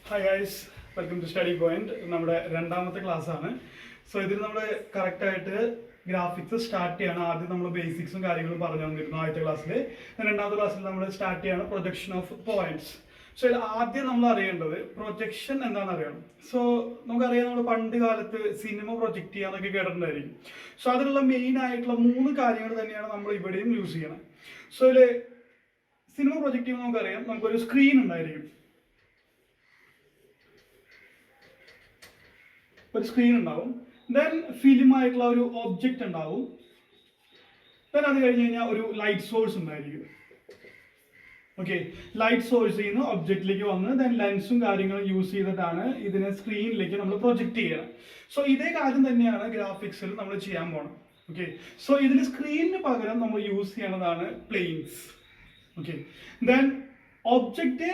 Hi guys, welcome to study point. നമ്മുടെ രണ്ടാമത്തെ class ആണ്. സോ ഇതിൽ നമ്മൾ കറക്റ്റായിട്ട് ഗ്രാഫിക്സ് സ്റ്റാർട്ട് ചെയ്യണം. ആദ്യം നമ്മൾ ബേസിക്സും കാര്യങ്ങളും പറഞ്ഞു തന്നിരുന്നു ആദ്യത്തെ ക്ലാസ്സിൽ. രണ്ടാമത്തെ ക്ലാസ്സിൽ നമ്മൾ സ്റ്റാർട്ട് ചെയ്യണം പ്രൊജക്ഷൻ ഓഫ് പോയിന്റ്സ്. സോ ഇതിൽ ആദ്യം നമ്മൾ അറിയേണ്ടത് പ്രൊജക്ഷൻ എന്താണെന്ന് അറിയണം. സോ നമുക്കറിയാം, നമ്മൾ പണ്ട് കാലത്ത് സിനിമ പ്രൊജക്റ്റ് ചെയ്യാന്നൊക്കെ കേട്ടിട്ടുണ്ടായിരിക്കും. സോ അതിലുള്ള മെയിൻ ആയിട്ടുള്ള 3 കാര്യങ്ങൾ തന്നെയാണ് നമ്മൾ ഇവിടെയും യൂസ് ചെയ്യണം. സോ ഇതിൽ സിനിമ പ്രൊജക്റ്റ് ചെയ്യുമ്പോൾ നമുക്കറിയാം, നമുക്കൊരു സ്ക്രീൻ ഉണ്ടായിരിക്കും. ഒരു സ്ക്രീൻ ഉണ്ടാവും, ദെൻ ഫിലിം ആയിട്ടുള്ള ഒരു ഒബ്ജക്റ്റ് ഉണ്ടാവും, ദെൻ അത് കഴിഞ്ഞ് കഴിഞ്ഞാൽ ഒരു ലൈറ്റ് സോഴ്സ് ഉണ്ടായിരിക്കും. ഓക്കെ, ലൈറ്റ് സോഴ്സിൽ നിന്ന് ഒബ്ജക്റ്റിലേക്ക് വന്ന് ദെൻ ലെൻസും കാര്യങ്ങളും യൂസ് ചെയ്തിട്ടാണ് ഇതിനെ സ്ക്രീനിലേക്ക് നമ്മൾ പ്രൊജക്റ്റ് ചെയ്യണം. സോ ഇതേ കാര്യം തന്നെയാണ് ഗ്രാഫിക്സിൽ നമ്മൾ ചെയ്യാൻ പോകണം. ഓക്കെ, സോ ഇതിൽ സ്ക്രീനിന് പകരം നമ്മൾ യൂസ് ചെയ്യണതാണ് പ്ലെയിൻസ്. ഓക്കെ, ദെൻ ഒബ്ജക്റ്റ്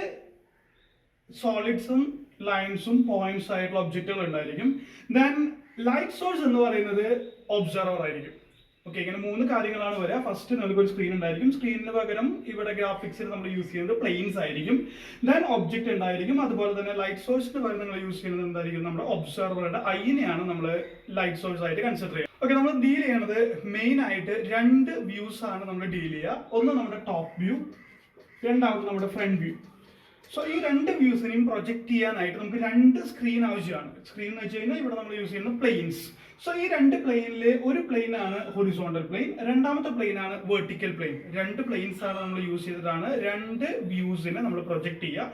സോളിഡ്സും ലൈൻസും പോയിന്റ്സ് ആയിട്ടുള്ള ഒബ്ജക്റ്റുകൾ ഉണ്ടായിരിക്കും. ദെൻ ലൈറ്റ് സോഴ്സ് എന്ന് പറയുന്നത് ഒബ്സർവർ ആയിരിക്കും. ഓക്കെ, ഇങ്ങനെ 3 കാര്യങ്ങളാണ് വരിക. ഫസ്റ്റ് നമുക്കൊരു സ്ക്രീൻ ഉണ്ടായിരിക്കും. സ്ക്രീനിന് പകരം ഇവിടെ ഗ്രാഫിക്സിൽ നമ്മൾ യൂസ് ചെയ്യുന്നത് പ്ലെയിൻസ് ആയിരിക്കും. ദെൻ ഒബ്ജക്റ്റ് ഉണ്ടായിരിക്കും. അതുപോലെ തന്നെ ലൈറ്റ് സോഴ്സിന് പകരം നിങ്ങൾ യൂസ് ചെയ്യുന്നത് എന്തായിരിക്കും? നമ്മുടെ ഒബ്സർവറുടെ ഐനെയാണ് നമ്മൾ ലൈറ്റ് സോഴ്സ് ആയിട്ട് കൺസിഡർ ചെയ്യുക. ഓക്കെ, നമ്മൾ ഡീൽ ചെയ്യണത് മെയിൻ ആയിട്ട് 2 വ്യൂസ് ആണ് നമ്മൾ ഡീൽ ചെയ്യുക. ഒന്ന് നമ്മുടെ ടോപ്പ് വ്യൂ, രണ്ടാമത് നമ്മുടെ ഫ്രണ്ട് വ്യൂ. സോ ഈ 2 വ്യൂസിനെയും പ്രൊജക്ട് ചെയ്യാനായിട്ട് നമുക്ക് 2 സ്ക്രീൻ ആവശ്യമാണ്. സ്ക്രീൻ എന്ന് വെച്ച് കഴിഞ്ഞാൽ ഇവിടെ നമ്മൾ യൂസ് ചെയ്യുന്നത് പ്ലെയിൻസ്. സോ ഈ 2 പ്ലെയിനിൽ ഒരു പ്ലെയിൻ ആണ് ഹൊറിസോണ്ടൽ പ്ലെയിൻ, രണ്ടാമത്തെ പ്ലെയിൻ ആണ് വെർട്ടിക്കൽ പ്ലെയിൻ. 2 പ്ലെയിൻസ് ആണ് നമ്മൾ യൂസ് ചെയ്തിട്ടാണ് 2 വ്യൂസിനെ നമ്മൾ പ്രൊജക്ട് ചെയ്യുക.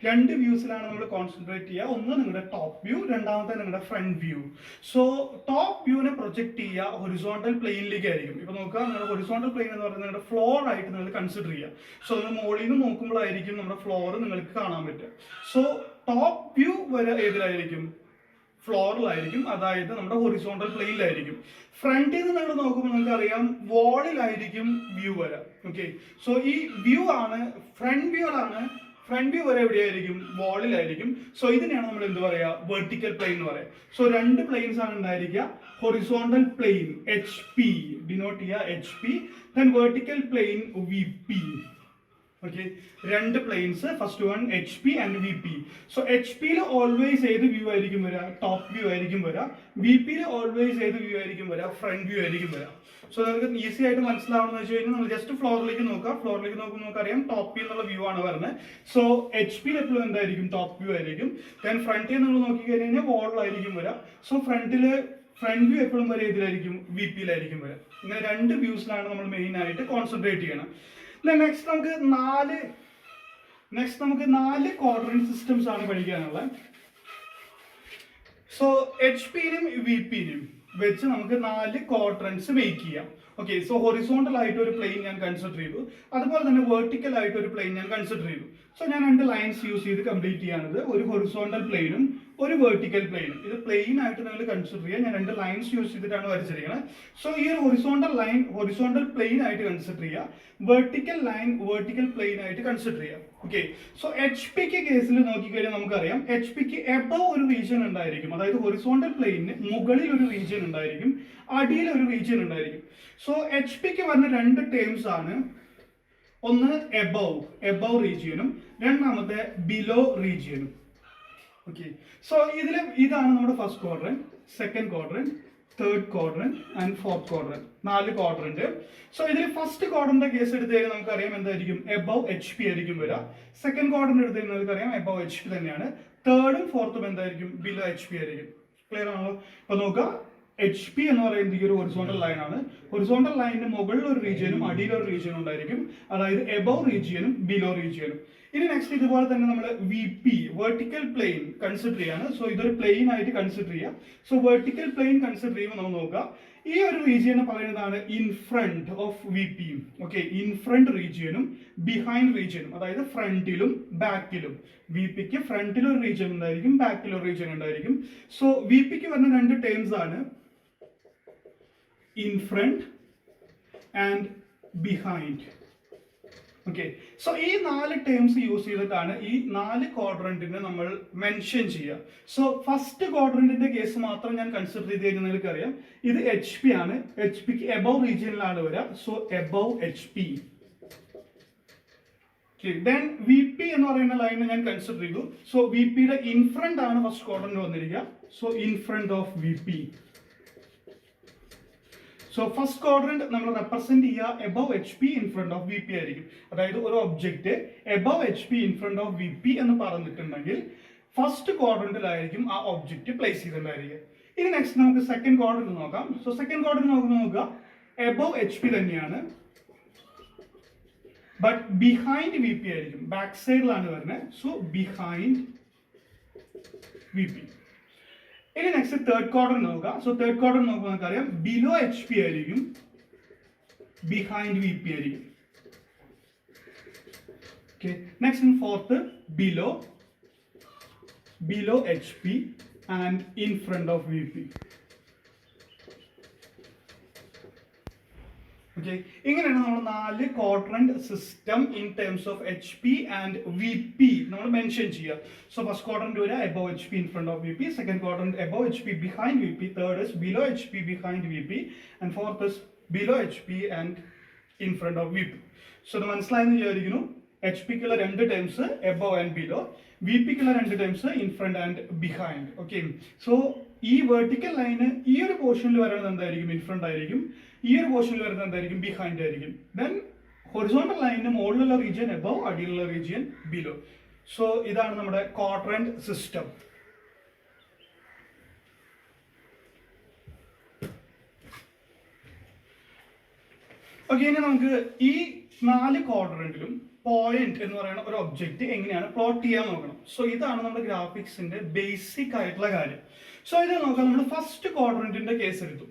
2 വ്യൂസിലാണ് നമ്മൾ കോൺസെൻട്രേറ്റ് ചെയ്യുക. ഒന്ന് നിങ്ങളുടെ ടോപ്പ് വ്യൂ, രണ്ടാമത്തെ നിങ്ങളുടെ ഫ്രണ്ട് വ്യൂ. സോ ടോപ്പ് വ്യൂവിനെ പ്രൊജക്ട് ചെയ്യുക ഹൊറിസോണ്ടൽ പ്ലെയിനിലേക്ക് ആയിരിക്കും. ഇപ്പൊ നോക്കുക, നിങ്ങളുടെ ഹൊറിസോണ്ടൽ പ്ലെയിൻ എന്ന് പറയുന്നത് നിങ്ങളുടെ ഫ്ലോർ ആയിട്ട് നിങ്ങൾ കൺസിഡർ ചെയ്യുക. സോ നിങ്ങൾ മുകളിൽ നിന്ന് നോക്കുമ്പോഴായിരിക്കും നമ്മുടെ ഫ്ലോർ നിങ്ങൾക്ക് കാണാൻ പറ്റുക. സോ ടോപ്പ് വ്യൂ വരെ ഏതിലായിരിക്കും? ഫ്ലോറിലായിരിക്കും, അതായത് നമ്മുടെ ഹൊറിസോണ്ടൽ പ്ലെയിനിലായിരിക്കും. ഫ്രണ്ടിൽ നിന്ന് നിങ്ങൾ നോക്കുമ്പോൾ നിങ്ങൾക്ക് അറിയാം, വാളിലായിരിക്കും വ്യൂ വരാം. ഓക്കെ, സോ ഈ വ്യൂ ആണ് ഫ്രണ്ട് വ്യൂ ആണ്. ഫ്രണ്ട് വ്യൂ വരെ എവിടെയായിരിക്കും? വാളിലായിരിക്കും. സോ ഇതിനെയാണ് നമ്മൾ എന്ത് പറയാ? വെർട്ടിക്കൽ പ്ലെയിൻ എന്ന് പറയാം. സോ 2 പ്ലെയിൻസ് ആണ് ഉണ്ടായിരിക്കുക. ഹൊറിസോണ്ടൽ പ്ലെയിൻ HP, ഡിനോട്ട് ചെയ്യുക HP, then vertical plane VP. Okay, 2 planes. First one HP and VP. So HP always ഏത് വ്യൂ ആയിരിക്കും വരിക? ടോപ്പ് വ്യൂ ആയിരിക്കും വരിക. VP ഓൾവേസ് ഏത് വ്യൂ ആയിരിക്കും വരിക? ഫ്രണ്ട് വ്യൂ ആയിരിക്കും വരിക. സോ നമുക്ക് ഈസി ആയിട്ട് മനസ്സിലാവണമെന്ന് വെച്ച് കഴിഞ്ഞാൽ നമ്മൾ ജസ്റ്റ് ഫ്ലോറിലേക്ക് നോക്കുക. ഫ്ലോറിലേക്ക് നോക്കുമ്പോൾ നമുക്കറിയാം ടോപ്പ് വ്യൂ എന്നുള്ള വ്യൂ ആണ് വരുന്നത്. സോ HP എപ്പോഴും എന്തായിരിക്കും? ടോപ്പ് വ്യൂ ആയിരിക്കും. ദെൻ ഫ്രണ്ടിൽ നമ്മൾ നോക്കി കഴിഞ്ഞാൽ വാളിലായിരിക്കും വരിക. സോ ഫ്രണ്ട് വ്യൂ എപ്പോഴും വരെ ഇതിലായിരിക്കും? VP-യിലായിരിക്കും വരിക. ഇങ്ങനെ 2 വ്യൂസിലാണ് നമ്മൾ മെയിൻ ആയിട്ട് കോൺസെൻട്രേറ്റ് ചെയ്യണം. നെക്സ്റ്റ് നമുക്ക് 4 ക്വാഡ്രന്റ് സിസ്റ്റംസ് ആണ് പഠിക്കാനുള്ളത്. സോ HP-നും VP-നും വെച്ച് നമുക്ക് 4 ക്വാഡ്രന്റ്സ് മേക്ക് ചെയ്യാം. ഓക്കെ, സോ ഹൊറിസോണ്ടൽ ആയിട്ട് ഒരു പ്ലെയിൻ ഞാൻ കൺസിഡർ ചെയ്തു, അതുപോലെ തന്നെ വെർട്ടിക്കൽ ആയിട്ട് ഒരു പ്ലെയിൻ ഞാൻ കൺസിഡർ ചെയ്തു. സോ ഞാൻ 2 ലൈൻസ് യൂസ് ചെയ്ത് കംപ്ലീറ്റ് ചെയ്യാനത് ഒരു ഹൊറിസോണ്ടൽ പ്ലെയിനും ഒരു വെർട്ടിക്കൽ പ്ലെയിനും. ഇത് പ്ലെയിൻ ആയിട്ട് നിങ്ങൾ കൺസിഡർ ചെയ്യുക. ഞാൻ 2 ലൈൻസ് യൂസ് ചെയ്തിട്ടാണ് വരച്ചിരിക്കുന്നത്. സോ ഈ ഒരു ഹൊറിസോണ്ടൽ ലൈൻ ഹൊറിസോണ്ടൽ പ്ലെയിൻ ആയിട്ട് കൺസിഡർ ചെയ്യുക, വെർട്ടിക്കൽ ലൈൻ വെർട്ടിക്കൽ പ്ലെയിൻ ആയിട്ട് കൺസിഡർ ചെയ്യുക. ഓക്കെ, സോ HP-ക്ക് കേസിൽ നോക്കിക്കഴിഞ്ഞാൽ നമുക്കറിയാം, HP-ക്ക് എബവ് ഒരു റീജിയൻ ഉണ്ടായിരിക്കും. അതായത് ഹൊറിസോണ്ടൽ പ്ലെയിനിന് മുകളിൽ ഒരു റീജിയൻ ഉണ്ടായിരിക്കും, അടിയിൽ ഒരു റീജിയൻ ഉണ്ടായിരിക്കും. സോ HP-ക്ക് വരുന്ന 2 ടേംസ് ആണ്. ഒന്ന് എബവ് റീജിയനും, രണ്ടാമത്തെ ബിലോ റീജിയനും. ഓക്കെ, സോ ഇതാണ് നമ്മുടെ first quadrant, second quadrant, third quadrant and fourth quadrant. 4 quadrant. So ഇതിൽ ഫസ്റ്റ് ക്വാഡ്രന്റ് കേസ് എടുത്തു കഴിഞ്ഞാൽ നമുക്കറിയാം എന്തായിരിക്കും? എബവ് HP ആയിരിക്കും വരിക. സെക്കൻഡ് ക്വാഡ്രന്റ് എടുത്തു കഴിഞ്ഞാൽ നമുക്കറിയാം എബവ് HP തന്നെയാണ്. തേർഡും ഫോർത്തും എന്തായിരിക്കും? ബിലോ HP ആയിരിക്കും. ക്ലിയർ ആണല്ലോ? ഇപ്പൊ നോക്കുക, HP എന്ന് പറയുന്നത് ഈ ഒരു ഹൊറിസോണ്ടൽ ലൈൻ ആണ്. ഹൊറിസോണ്ടൽ ലൈനിന് മുകളിൽ ഒരു റീജിയനും അടിയിൽ ഒരു റീജിയനും ഉണ്ടായിരിക്കും, അതായത് എബവ് റീജിയനും ബിലോ റീജിയനും. ഇനി നെക്സ്റ്റ് ഇതുപോലെ തന്നെ നമ്മൾ VP വെർട്ടിക്കൽ പ്ലെയിൻ കൺസിഡർ ചെയ്യാണ്. സോ ഇതൊരു പ്ലെയിൻ ആയിട്ട് കൺസിഡർ ചെയ്യാം. സോ വെർട്ടിക്കൽ പ്ലെയിൻ കൺസിഡർ ചെയ്യുമ്പോൾ നമ്മൾ നോക്കുക, ഈ ഒരു റീജിയനെ പറയുന്നതാണ് in front of VP. Okay, in front റീജിയനും ബിഹൈൻഡ് റീജിയനും, അതായത് ഫ്രണ്ടിലും ബാക്കിലും. VP-ക്ക് ഫ്രണ്ടിൽ ഒരു റീജിയൻ ഉണ്ടായിരിക്കും, ബാക്കിൽ ഒരു റീജിയൻ ഉണ്ടായിരിക്കും. സോ VP-ക്ക് വരുന്ന 2 ടേംസ് ആണ് in front and behind. Okay, so ഈ 4 ടേംസ് യൂസ് ചെയ്തിട്ടാണ് ഈ 4 ക്വാഡ്രന്റിനെ നമ്മൾ മെൻഷൻ ചെയ്യുക. സോ ഫസ്റ്റ് ക്വാഡ്രന്റിന്റെ കേസ് മാത്രം ഞാൻ കൺസിഡർ ചെയ്ത് കഴിഞ്ഞാൽ നിങ്ങൾക്ക് അറിയാം, ഇത് HP ആണ്. HP-ക്ക് എബവ് റീജിയനിലാണ് വരിക. So above HP. Then V P എന്ന് പറയുന്ന ലൈൻ ഞാൻ കൺസിഡർ ചെയ്തു. സോ വി പിയുടെ ഇൻഫ്രണ്ട് ആണ് ഫസ്റ്റ് ക്വാഡ്രന്റ് വന്നിരിക്കുക. So in front of V P. So first quadrant നമ്മൾ റെപ്രസെന്റ് ചെയ്യുക above H P in front of V P ആയിരിക്കും. അതായത് ഒരു object above H P in front of V P എന്ന് പറഞ്ഞിട്ടുണ്ടെങ്കിൽ ഫസ്റ്റ് ക്വാഡ്രന്റിലായിരിക്കും ആ ഒബ്ജക്റ്റ് പ്ലേസ് ചെയ്തിട്ടുണ്ടായിരിക്കുക. ഇനി നെക്സ്റ്റ് നമുക്ക് സെക്കൻഡ് ക്വാഡ്രന്റ് നോക്കാം. സോ സെക്കൻഡ് ക്വാഡ്രന്റ് നോക്കുക എബവ് എച്ച് പി തന്നെയാണ്, ബട്ട് ബിഹൈൻഡ് വി പി ആയിരിക്കും, ബാക്ക് സൈഡിലാണ് വരുന്നത്. So behind V P. ഇനി നെക്സ്റ്റ് തേർഡ് ക്വാഡ്രന്റ് നോക്കുക. സോ തേർഡ് ക്വാഡ്രന്റ് നോക്കുമ്പോൾ നമുക്കറിയാം ബിലോ എച്ച് പി ആയിരിക്കും, ബിഹൈൻഡ് വി പി ആയിരിക്കും. Okay, next fourth below HP and in front of VP. Okay, ഇങ്ങനെയാണ് നമ്മൾ 4 quadrant system in terms of H P and V P നമ്മൾ mention ചെയ്യുക. So first quadrant വരിക above H P in front of V P, second quadrant above H P behind V P, third is below H P behind V P, and fourth is below H P and in front of V P. So ഇത് മനസ്സിലായെന്ന് വിചാരിക്കുന്നു. H പിക്കുള്ള 2 terms above and below, V പിക്കുള്ള 2 terms in front and behind. Okay, so ഈ vertical ലൈന് ഈ ഒരു പോർഷനിൽ വരുന്നത് എന്തായിരിക്കും? ഇൻ ഫ്രണ്ട് ആയിരിക്കും. ഈ ഒരു പോർഷനിൽ വരുന്നത് എന്തായിരിക്കും? ബിഹൈൻഡ് ആയിരിക്കും. ദെൻ ഹൊറിസോണ്ടൽ ലൈനിന് മുകളിലുള്ള റീജിയൻ എബവ്, അടിയിലുള്ള റീജിയൻ ബിലോ. സോ ഇതാണ് നമ്മുടെ ക്വാഡ്രന്റ് സിസ്റ്റം. ഓക്കെ, ഇനി നമുക്ക് ഈ 4 ക്വാഡ്രന്റിലും പോയിന്റ് എന്ന് പറയുന്ന ഒരു ഒബ്ജക്റ്റ് എങ്ങനെയാണ് പ്ലോട്ട് ചെയ്യാൻ നോക്കണം. സോ ഇതാണ് നമ്മുടെ ഗ്രാഫിക്സിന്റെ ബേസിക് ആയിട്ടുള്ള കാര്യം. സോ ഇത് നോക്കാം. നമ്മൾ ഫസ്റ്റ് ക്വാഡ്രന്റിന്റെ കേസ് എടുത്തു.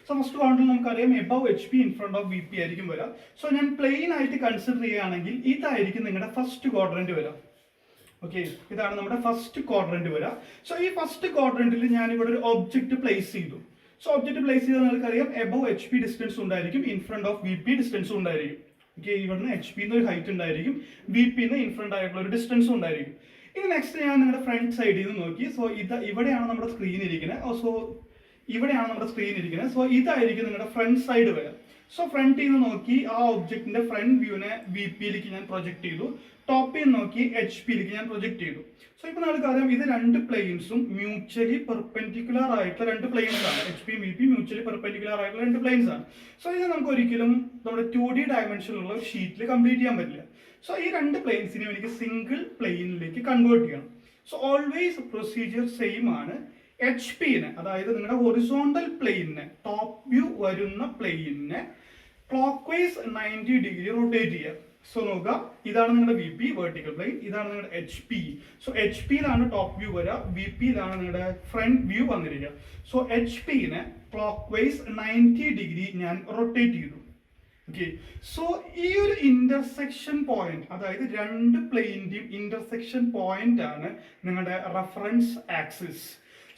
സോ ഫസ്റ്റ് ക്വാഡ്രന്റിൽ നമുക്കറിയാം above H P in front of V P ആയിരിക്കും വരിക. സോ ഞാൻ പ്ലെയിൻ ആയിട്ട് കൺസിഡർ ചെയ്യുകയാണെങ്കിൽ ഇതായിരിക്കും നിങ്ങളുടെ ഫസ്റ്റ് ക്വാഡ്രന്റ് വരിക. ഓക്കെ, ഇതാണ് നമ്മുടെ ഫസ്റ്റ് ക്വാഡ്രന്റ് വരിക. സോ ഈ ഫസ്റ്റ് ക്വാഡ്രന്റിൽ ഞാൻ ഇവിടെ ഒരു ഒബ്ജക്റ്റ് പ്ലേസ് ചെയ്തു. സോ ഒബ്ജക്റ്റ് പ്ലേസ് ചെയ്താൽ നിങ്ങൾക്കറിയാം എബവ് എച്ച് പി ഡിസ്റ്റൻസ് ഉണ്ടായിരിക്കും, in front of V P ഡിസ്റ്റൻസും ഉണ്ടായിരിക്കും. ഓക്കെ, ഇവിടുന്ന് എച്ച് പിന്ന് ഒരു ഹൈറ്റ് ഉണ്ടായിരിക്കും, വി പിന്ന് ഇൻ ഫ്രണ്ട് ആയിട്ടുള്ള ഒരു ഡിസ്റ്റൻസും ഉണ്ടായിരിക്കും. ഇനി നെക്സ്റ്റ് ഞാൻ നിങ്ങളുടെ ഫ്രണ്ട് സൈഡിൽ നിന്ന് നോക്കി. സോ ഇവിടെയാണ് നമ്മുടെ സ്ക്രീൻ ഇരിക്കുന്നത്. സോ ഇതായിരിക്കും നിങ്ങളുടെ ഫ്രണ്ട് സൈഡ് വരെ. സോ ഫ്രണ്ടിൽ നിന്ന് നോക്കി ആ ഒബ്ജക്റ്റിന്റെ ഫ്രണ്ട് വ്യൂവിനെ വി പിയിലേക്ക് ഞാൻ പ്രൊജക്ട് ചെയ്തു, ടോപ്പിൽ നിന്ന് നോക്കി എച്ച് പിയിലേക്ക് ഞാൻ പ്രൊജക്ട് ചെയ്തു. സോ ഇപ്പൊ നമുക്ക് അറിയാം ഇത് 2 പ്ലെയിൻസും മ്യൂച്വലി പെർപെൻഡിക്കുലർ ആയിട്ടുള്ള 2 പ്ലെയിൻസ് ആണ്. H P V P mutually perpendicular ആയിട്ടുള്ള 2 പ്ലെയിൻസ് ആണ്. സോ ഇത് നമുക്ക് ഒരിക്കലും നമ്മുടെ 2D ഡയമെൻഷനിലുള്ള ഷീറ്റിൽ കംപ്ലീറ്റ് ചെയ്യാൻ പറ്റില്ല. സോ ഈ 2 പ്ലെയിൻസിനെ എനിക്ക് സിംഗിൾ പ്ലെയിനിലേക്ക് കൺവേർട്ട് ചെയ്യണം. സോ ഓൾവേസ് പ്രൊസീജിയർ സെയിം ആണ്. എച്ച് പിനെ, അതായത് നിങ്ങളുടെ ഹൊറിസോണ്ടൽ പ്ലെയിനിനെ, ടോപ്പ് വ്യൂ വരുന്ന പ്ലെയിനിനെ ക്ലോക്ക് വൈസ് 90 ഡിഗ്രി റൊട്ടേറ്റ് ചെയ്യുക. സോ നോക്കുക, ഇതാണ് നിങ്ങളുടെ വി പി വെർട്ടിക്കൽ പ്ലെയിൻ, ഇതാണ് നിങ്ങളുടെ എച്ച് പി. സോ എച്ച് പിയിലാണ് ടോപ്പ് വ്യൂ വരിക, വി പിയിലാണ് നിങ്ങളുടെ ഫ്രണ്ട് വ്യൂ വന്നിരിക്കുക. സോ എച്ച് പിനെ ക്ലോക്ക് വൈസ് 90 ഡിഗ്രി ഞാൻ റൊട്ടേറ്റ് ചെയ്തു. ഓക്കെ, സോ ഈ ഒരു ഇന്റർസെക്ഷൻ പോയിന്റ്, അതായത് 2 പ്ലെയിന്റെയും ഇന്റർസെക്ഷൻ പോയിന്റ് ആണ് നിങ്ങളുടെ റെഫറൻസ് ആക്സിസ്.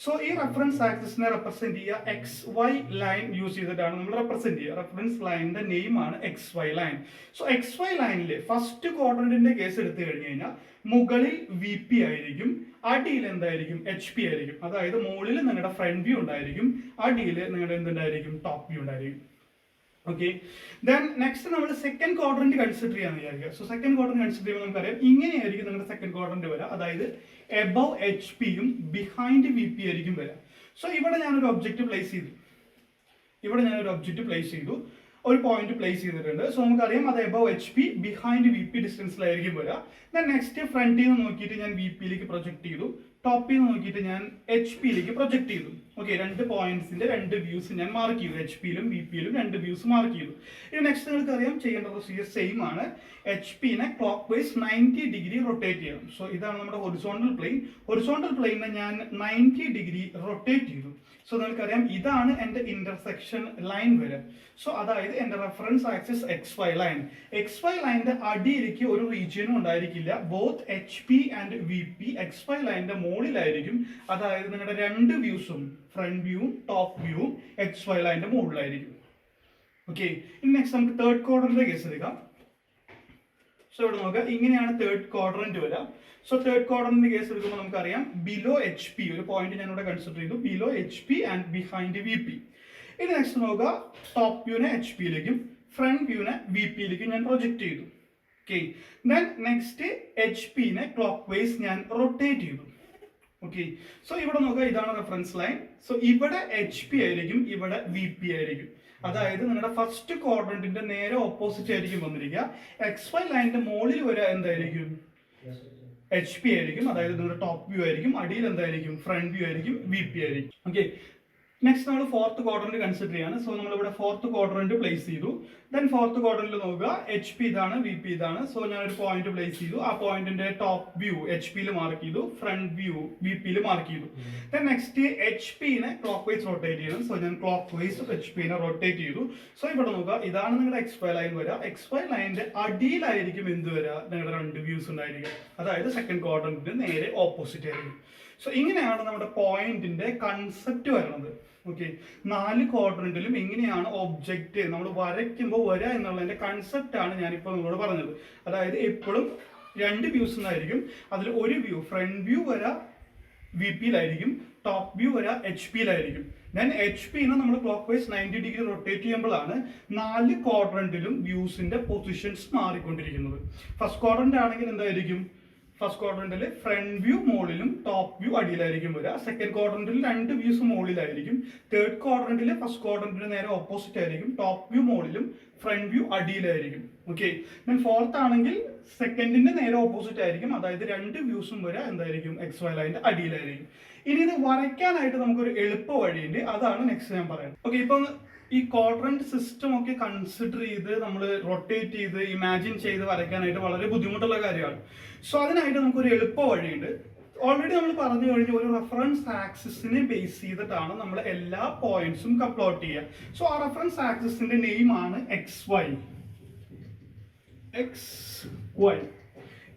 സോ ഈ റെഫറൻസ് ആക്സിസിനെ റെപ്രസെന്റ് ചെയ്യുക എക്സ് വൈ ലൈൻ യൂസ് ചെയ്തിട്ടാണ് നമ്മൾ റെപ്രസെന്റ് ചെയ്യുക. റെഫറൻസ് ലൈനിന്റെ നെയിം ആണ് X Y line. So X Y ലൈനിലെ ഫസ്റ്റ് ക്വാഡ്രന്റിന്റെ കേസ് എടുത്തു കഴിഞ്ഞു കഴിഞ്ഞാൽ മുകളിൽ വി പി ആയിരിക്കും, അടിയിൽ എന്തായിരിക്കും? എച്ച് പി ആയിരിക്കും. അതായത് മുകളിൽ നിങ്ങളുടെ ഫ്രണ്ട് വ്യൂ ഉണ്ടായിരിക്കും, അടിയിൽ നിങ്ങളുടെ എന്തുണ്ടായിരിക്കും? ടോപ്പ് വ്യൂ ഉണ്ടായിരിക്കും. ഓക്കെ, ദെൻ നെക്സ്റ്റ് നമ്മൾ സെക്കൻഡ് ക്വാഡ്രന്റ് കൺസിഡർ ചെയ്യാന്ന് വിചാരിക്കുക. സോ സെക്കൻഡ് ക്വാഡ്രന്റ് കൺസിഡർ ചെയ്യുമ്പോൾ നമുക്കറിയാം ഇങ്ങനെയായിരിക്കും നിങ്ങളുടെ സെക്കൻഡ് ക്വാഡ്രന്റ് വരിക. അതായത് എബവ് എച്ച് പിയും ബിഹൈൻഡ് വി പി ആയിരിക്കും വരിക. സോ ഇവിടെ ഞാനൊരു ഒബ്ജക്റ്റ് പ്ലേസ് ചെയ്തു, ഒരു പോയിന്റ് പ്ലേസ് ചെയ്തിട്ടുണ്ട്. സോ നമുക്കറിയാം അത് above H P behind V P ഡിസ്റ്റൻസിലായിരിക്കും വരിക. ദെൻ നെക്സ്റ്റ് ഫ്രണ്ടിൽ നിന്ന് നോക്കിയിട്ട് ഞാൻ വി പിയിലേക്ക് പ്രൊജക്ട് ചെയ്തു, ടോപ്പിൽ നിന്ന് നോക്കിയിട്ട് ഞാൻ എച്ച് പിയിലേക്ക് പ്രൊജക്ട് ചെയ്തു. ഓക്കെ, 2 പോയിന്റ്സിന്റെ 2 വ്യൂസ് ഞാൻ മാർക്ക് ചെയ്തു. എച്ച് പിയിലും വി പിയിലും 2 വ്യൂസ് മാർക്ക് ചെയ്തു. ഇനി നെക്സ്റ്റ് നിങ്ങൾക്ക് അറിയാം ചെയ്യേണ്ട പ്രൊസീജിയർ സെയിം ആണ്. എച്ച് പിനെ ക്ലോക്ക് വൈസ് 90 ഡിഗ്രി റൊട്ടേറ്റ് ചെയ്യണം. സോ ഇതാണ് നമ്മുടെ ഹൊറിസോണ്ടൽ പ്ലെയിനെ ഞാൻ 90 ഡിഗ്രി റൊട്ടേറ്റ് ചെയ്തു. സോ നിങ്ങൾക്കറിയാം ഇതാണ് എൻ്റെ ഇന്റർസെക്ഷൻ ലൈൻ വരെ. സോ അതായത് എൻ്റെ reference axis X Y line. X Y ലൈനിന്റെ അടിയിലേക്ക് ഒരു റീജിയനും ഉണ്ടായിരിക്കില്ല. Both H P and V P X Y ലൈനിന്റെ മുകളിലായിരിക്കും. അതായത് നിങ്ങളുടെ 2 വ്യൂസും, ഫ്രണ്ട് വ്യൂവും ടോപ്പ് വ്യൂവും എക്സ് വൈ ലൈനിന്റെ മുകളിലായിരിക്കും. ഓക്കെ, ഇനി നെക്സ്റ്റ് നമുക്ക് തേർഡ് ക്വാഡ്രന്റിന്റെ കേസ് എടുക്കാം. സോ ഇവിടെ നോക്കുക, ഇങ്ങനെയാണ് തേർഡ് ക്വാഡ്രന്റ് വരിക. സോ തേർഡ് ക്വാഡ്രന്റിന്റെ കേസ് എടുക്കുമ്പോൾ നമുക്കറിയാം ബിലോ എച്ച് പി, ഒരു പോയിന്റ് ഞാൻ ഇവിടെ കൺസിഡർ ചെയ്തു, below H P and behind V P. ഇനി നെക്സ്റ്റ് നോക്കുക, ടോപ്പ് വ്യൂവിനെ എച്ച് പിയിലേക്കും ഫ്രണ്ട് വ്യൂവിനെ വി പിയിലേക്കും ഞാൻ പ്രൊജക്ട് ചെയ്തു. ഓക്കെ. ദെൻ നെക്സ്റ്റ് എച്ച് പിനെ ക്ലോക്ക് വൈസ് ഞാൻ റൊട്ടേറ്റ് ചെയ്തു. ഓക്കെ. സോ ഇവിടെ നോക്കുക, ഇതാണ് റെഫറൻസ് ലൈൻ. സോ ഇവിടെ എച്ച് പി ആയിരിക്കും, ഇവിടെ വി പി ആയിരിക്കും. അതായത് നിങ്ങളുടെ ഫസ്റ്റ് ക്വാഡ്രന്റിന്റെ നേരെ ഓപ്പോസിറ്റ് ആയിരിക്കും വന്നിരിക്കുക. എക്സ് വൈ ലൈനിന്റെ മുകളിൽ വരെ എന്തായിരിക്കും? എച്ച് പി ആയിരിക്കും, അതായത് നിങ്ങളുടെ ടോപ്പ് വ്യൂ ആയിരിക്കും. അടിയിൽ എന്തായിരിക്കും? ഫ്രണ്ട് വ്യൂ ആയിരിക്കും, വി പി ആയിരിക്കും. ഓക്കെ. നെക്സ്റ്റ് നമ്മൾ ഫോർത്ത് ക്വാഡ്രന്റ് കൺസിഡർ ചെയ്യാണ്. സോ നമ്മൾ ഇവിടെ ഫോർത്ത് ക്വാഡ്രന്റ് പ്ലേസ് ചെയ്തു. ദെൻ ഫോർത്ത് ക്വാഡ്രന്റിൽ നോക്കുക, എച്ച് പി ഇതാണ്, വി പി ഇതാണ്. സോ ഞാനൊരു പോയിന്റ് പ്ലേസ് ചെയ്തു. ആ പോയിന്റിന്റെ ടോപ്പ് വ്യൂ എച്ച് പിയിൽ മാർക്ക് ചെയ്തു, ഫ്രണ്ട് വ്യൂ വി പിയിൽ മാർക്ക് ചെയ്തു. ദെൻ നെക്സ്റ്റ് എച്ച് പിനെ ക്ലോക്ക് വൈസ് റൊട്ടേറ്റ് ചെയ്യണം. സോ ഞാൻ ക്ലോക്ക് വൈസ് എച്ച് പിനെ റൊട്ടേറ്റ് ചെയ്തു. സോ ഇവിടെ നോക്കുക, ഇതാണ് നിങ്ങളുടെ എക്സ് വൈ ലൈൻ വരിക. എക്സ് വൈ ലൈനിന്റെ അടിയിലായിരിക്കും എന്ത് വരിക? നിങ്ങളുടെ രണ്ട് വ്യൂസ് ഉണ്ടായിരിക്കും. അതായത് സെക്കൻഡ് ക്വാഡ്രന്റിന് നേരെ ഓപ്പോസിറ്റ് ആയിരിക്കും. സോ ഇങ്ങനെയാണ് നമ്മുടെ പോയിന്റിന്റെ കൺസെപ്റ്റ് വരുന്നത്. ഓക്കെ. 4 ക്വാഡ്രന്റിലും എങ്ങനെയാണ് ഒബ്ജക്റ്റ് നമ്മൾ വരയ്ക്കുമ്പോൾ വരിക എന്നുള്ളതിന്റെ കൺസെപ്റ്റ് ആണ് ഞാനിപ്പോൾ നിങ്ങളോട് പറഞ്ഞത്. അതായത് എപ്പോഴും 2 വ്യൂസ് ഉണ്ടായിരിക്കും. അതിൽ ഒരു വ്യൂ ഫ്രണ്ട് വ്യൂ വര വി പിയിലായിരിക്കും, ടോപ്പ് വ്യൂ വര എച്ച് പിയിലായിരിക്കും. ദെൻ എച്ച് പിനെ നമ്മൾ ക്ലോക്ക് വൈസ് 90 ഡിഗ്രി റൊട്ടേറ്റ് ചെയ്യുമ്പോഴാണ് 4 ക്വാഡ്രന്റിലും വ്യൂസിന്റെ പൊസിഷൻസ് മാറിക്കൊണ്ടിരിക്കുന്നത്. ഫസ്റ്റ് ക്വാഡ്രന്റ് ആണെങ്കിൽ എന്തായിരിക്കും? ഫസ്റ്റ് ക്വാഡ്രന്റിൽ ഫ്രണ്ട് വ്യൂ മുകളിലും ടോപ്പ് വ്യൂ അടിയിലായിരിക്കും വരിക. സെക്കൻഡ് ക്വാഡ്രന്റിൽ 2 വ്യൂസ് മുകളിലായിരിക്കും. തേർഡ് ക്വാഡ്രന്റിൽ ഫസ്റ്റ് ക്വാഡ്രന്റിന് നേരെ ഓപ്പോസിറ്റ് ആയിരിക്കും, ടോപ്പ് വ്യൂ മുകളിലും ഫ്രണ്ട് വ്യൂ അടിയിലായിരിക്കും. ഓക്കെ. ദെൻ ഫോർത്ത് ആണെങ്കിൽ സെക്കൻഡിന്റെ നേരെ ഓപ്പോസിറ്റ് ആയിരിക്കും, അതായത് 2 വ്യൂസും വരിക എന്തായിരിക്കും? എക്സ് വൈ ലൈനിന്റെ അടിയിലായിരിക്കും. ഇനി ഇത് വരയ്ക്കാനായിട്ട് നമുക്കൊരു എളുപ്പ വഴിയുണ്ട്, അതാണ് നെക്സ്റ്റ് ഞാൻ പറയുന്നത്. ഓക്കെ. ഇപ്പൊ ഈ ക്വാഡ്രന്റ് സിസ്റ്റം ഒക്കെ കൺസിഡർ ചെയ്ത് നമ്മൾ റൊട്ടേറ്റ് ചെയ്ത് ഇമാജിൻ ചെയ്ത് വരയ്ക്കാനായിട്ട് വളരെ ബുദ്ധിമുട്ടുള്ള കാര്യമാണ്. സോ അതിനായിട്ട് നമുക്കൊരു എളുപ്പ വഴിയുണ്ട്. ഓൾറെഡി നമ്മൾ പറഞ്ഞു കഴിഞ്ഞു, ഒരു റെഫറൻസ് ആക്സിസിനെ ബേസ് ചെയ്തിട്ടാണ് നമ്മൾ എല്ലാ പോയിന്റ്സും പ്ലോട്ട് ചെയ്യുക. സോ ആ റെഫറൻസ് ആക്സിസിന്റെ നെയിം ആണ് എക്സ് വൈ.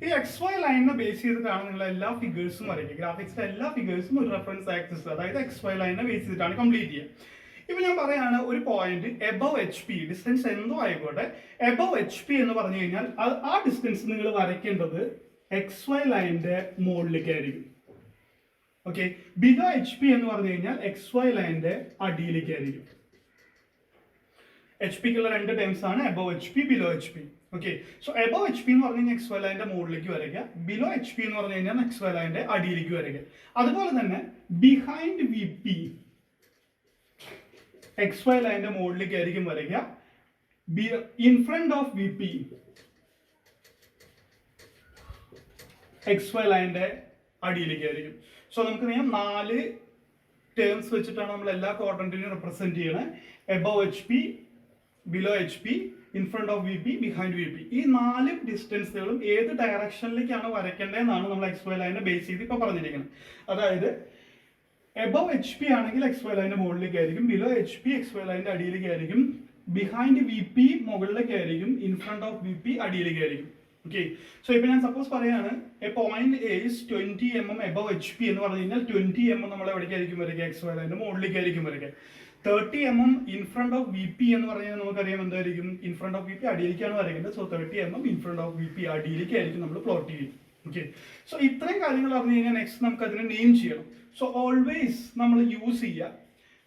ഈ എക്സ് വൈ ലൈനിനെ ബേസ് ചെയ്തിട്ടാണ് നിങ്ങൾ എല്ലാ ഫിഗേഴ്സും വരയ്ക്കുക. ഗ്രാഫിക്സിലെ എല്ലാ ഫിഗേഴ്സും ഒരു റെഫറൻസ് ആക്സിസ്, അതായത് എക്സ് വൈ ലൈനിനെ ബേസ് ചെയ്തിട്ടാണ് കംപ്ലീറ്റ് ചെയ്യുക. ഇപ്പൊ ഞാൻ പറയാണ്, ഒരു point above H P, distance എന്തോ ആയിക്കോട്ടെ, എബവ് എച്ച് പി എന്ന് പറഞ്ഞു കഴിഞ്ഞാൽ ആ ഡിസ്റ്റൻസ് നിങ്ങൾ വരയ്ക്കേണ്ടത് എക്സ് വൈ ലൈനിന്റെ മുകളിലേക്ക് ആയിരിക്കും. ഓക്കെ. ബിലോ എച്ച് പി എന്ന് പറഞ്ഞു കഴിഞ്ഞാൽ എക്സ് വൈ ലൈനിന്റെ അടിയിലേക്ക് ആയിരിക്കും. എച്ച് പിക്കുള്ള 2 ടേംസ് ആണ് above H P, below H P. Okay. So above H P എന്ന് പറഞ്ഞു കഴിഞ്ഞാൽ എക്സ് വൈ ലൈനിന്റെ മുകളിലേക്ക് വരയ്ക്കുക. ബിലോ എച്ച് പി എന്ന് പറഞ്ഞു കഴിഞ്ഞാൽ എക്സ് വൈ ലൈനിന്റെ അടിയിലേക്ക് വരയ്ക്കുക. അതുപോലെ തന്നെ behind V P X Y ലൈനിന്റെ മുകളിലേക്ക് ആയിരിക്കും വരയ്ക്കുക. In front of V P X Y ലൈനിന്റെ അടിയിലേക്ക് ആയിരിക്കും. സോ നമുക്ക് 4 ടേംസ് വെച്ചിട്ടാണ് നമ്മൾ എല്ലാ ക്വാഡ്രന്റിനെയും റെപ്രസെന്റ് ചെയ്യണത്. Above H P, below H P, in front of V P, behind V P. ഈ 4 ഡിസ്റ്റൻസുകളും ഏത് ഡയറക്ഷനിലേക്കാണ് വരയ്ക്കേണ്ടതെന്നാണ് നമ്മൾ എക്സ് വൈ ലൈനിനെ ബേസ് ചെയ്ത് ഇപ്പൊ പറഞ്ഞിരിക്കുന്നത്. അതായത് എബവ് എച്ച് പി ആണെങ്കിൽ എക്സ് വൈ ലൈനിന്റെ മുകളിലേക്ക് ആയിരിക്കും, below H P X Y ലൈനിന്റെ അടിയിലേക്ക് ആയിരിക്കും, ബിഹൈൻഡ് വി പി മുകളിലേക്ക് ആയിരിക്കും, in front of V P അടിയിലേക്ക് ആയിരിക്കും. ഓക്കെ. സോ ഇപ്പൊ ഞാൻ സപ്പോസ് പറയാണ്, a point is 20 mm above H P എന്ന് പറഞ്ഞു കഴിഞ്ഞാൽ 20 mm നമ്മൾ എവിടേക്കായിരിക്കും വരയ്ക്കുക? എക്സ് വൈ ലൈനിന്റെ മുകളിലേക്ക് ആയിരിക്കും വരയ്ക്കുക. 30 mm in front of V P എന്ന് പറഞ്ഞാൽ നമുക്കറിയാം എന്തായിരിക്കും? In front of V P അടിയിലേക്കാണ് വരയ്ക്കേണ്ടത്. So 30 mm in front of V P അടിയിലേക്കായിരിക്കും നമ്മൾ പ്ലോട്ട് ചെയ്യും. ഓക്കെ. സോ ഇത്രയും കാര്യങ്ങൾ അറിഞ്ഞു കഴിഞ്ഞാൽ നെക്സ്റ്റ് നമുക്ക് അതിനെ നെയിം ചെയ്യണം. സോ ഓൾവേസ് നമ്മൾ യൂസ് ചെയ്യുക,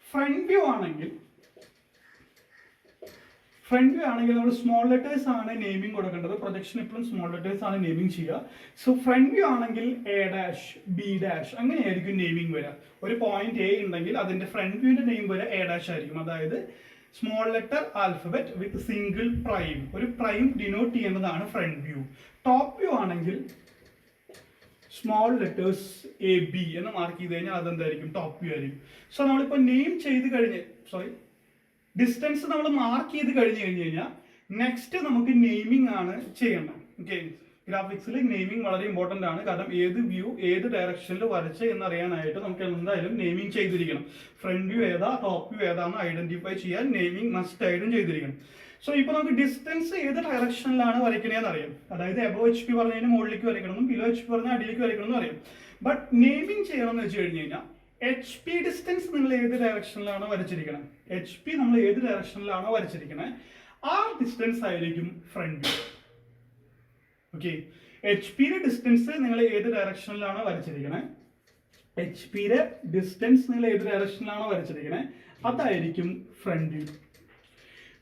ഫ്രണ്ട് വ്യൂ ആണെങ്കിൽ നമ്മൾ സ്മോൾ ലെറ്റേഴ്സ് ആണ് നെയിമിംഗ് കൊടുക്കേണ്ടത്. പ്രൊജക്ഷൻ എപ്പോഴും സ്മോൾ ലെറ്റേഴ്സ് ആണ് നെയിമിംഗ് ചെയ്യുക. സോ ഫ്രണ്ട് വ്യൂ ആണെങ്കിൽ എ ഡാഷ്, ബി ഡാഷ് അങ്ങനെയായിരിക്കും നെയിമിംഗ് വരിക. ഒരു പോയിന്റ് എ ഉണ്ടെങ്കിൽ അതിന്റെ ഫ്രണ്ട് വ്യൂവിന്റെ നെയിം വരെ എ ഡാഷ് ആയിരിക്കും. അതായത് സ്മോൾ ലെറ്റർ ആൽഫബറ്റ് വിത്ത് സിംഗിൾ പ്രൈം, ഒരു പ്രൈം ഡിനോട്ട് ചെയ്യേണ്ടതാണ് ഫ്രണ്ട് വ്യൂ. ടോപ്പ് വ്യൂ ആണെങ്കിൽ സ്മോൾ ലെറ്റേഴ്സ് എ ബി എന്ന് മാർക്ക് ചെയ്ത് കഴിഞ്ഞാൽ അതെന്തായിരിക്കും? ടോപ്പ് വ്യൂ ആയിരിക്കും. സോ നമ്മളിപ്പോൾ നെയിം ചെയ്ത് കഴിഞ്ഞ് ഡിസ്റ്റൻസ് നമ്മൾ മാർക്ക് ചെയ്ത് കഴിഞ്ഞ് കഴിഞ്ഞാൽ നെക്സ്റ്റ് നമുക്ക് നെയിമിംഗ് ആണ് ചെയ്യേണ്ടത്. ഓക്കെ. ഗ്രാഫിക്സിൽ നെയിമിംഗ് വളരെ ഇമ്പോർട്ടൻ്റ് ആണ്. കാരണം ഏത് വ്യൂ ഏത് ഡയറക്ഷനിൽ വരച്ച് എന്നറിയാനായിട്ട് നമുക്ക് എന്തായാലും നെയിമിംഗ് ചെയ്തിരിക്കണം. ഫ്രണ്ട് വ്യൂ ഏതാ, ടോപ്പ് വ്യൂ ഏതാണെന്ന് ഐഡന്റിഫൈ ചെയ്യാൻ നെയിമിംഗ് മസ്റ്റ് ആയിട്ടും ചെയ്തിരിക്കണം. സോ ഇപ്പോൾ നമുക്ക് ഡിസ്റ്റൻസ് ഏത് ഡയറക്ഷനിലാണ് വരയ്ക്കണേന്ന് അറിയാം. അതായത് എബോ എച്ച് പി പറഞ്ഞതിന് മുകളിലേക്ക് വരയ്ക്കണം, ബിലോ എച്ച് പി പറഞ്ഞാൽ അടിയിലേക്ക് വരയ്ക്കണം എന്ന് അറിയാം. ബട്ട് നെയിമിംഗ് ചെയ്യണമെന്ന് വെച്ച് കഴിഞ്ഞ് കഴിഞ്ഞാൽ എച്ച് പി ഡിസ്റ്റൻസ് നിങ്ങൾ ഏത് ഡയറക്ഷനിലാണോ വരച്ചിരിക്കണം, എച്ച് പി നമ്മൾ ഏത് ഡയറക്ഷനിലാണോ വരച്ചിരിക്കണേ ആ ഡിസ്റ്റൻസ് ആയിരിക്കും ഫ്രണ്ട് വ്യൂ. ഓക്കെ. എച്ച് പിയുടെ ഡിസ്റ്റൻസ് നിങ്ങൾ ഏത് ഡയറക്ഷനിലാണോ വരച്ചിരിക്കണേ, എച്ച് പിയുടെ ഡിസ്റ്റൻസ് നിങ്ങൾ ഏത് ഡയറക്ഷനിലാണോ വരച്ചിരിക്കണേ അതായിരിക്കും ഫ്രണ്ട് വ്യൂ.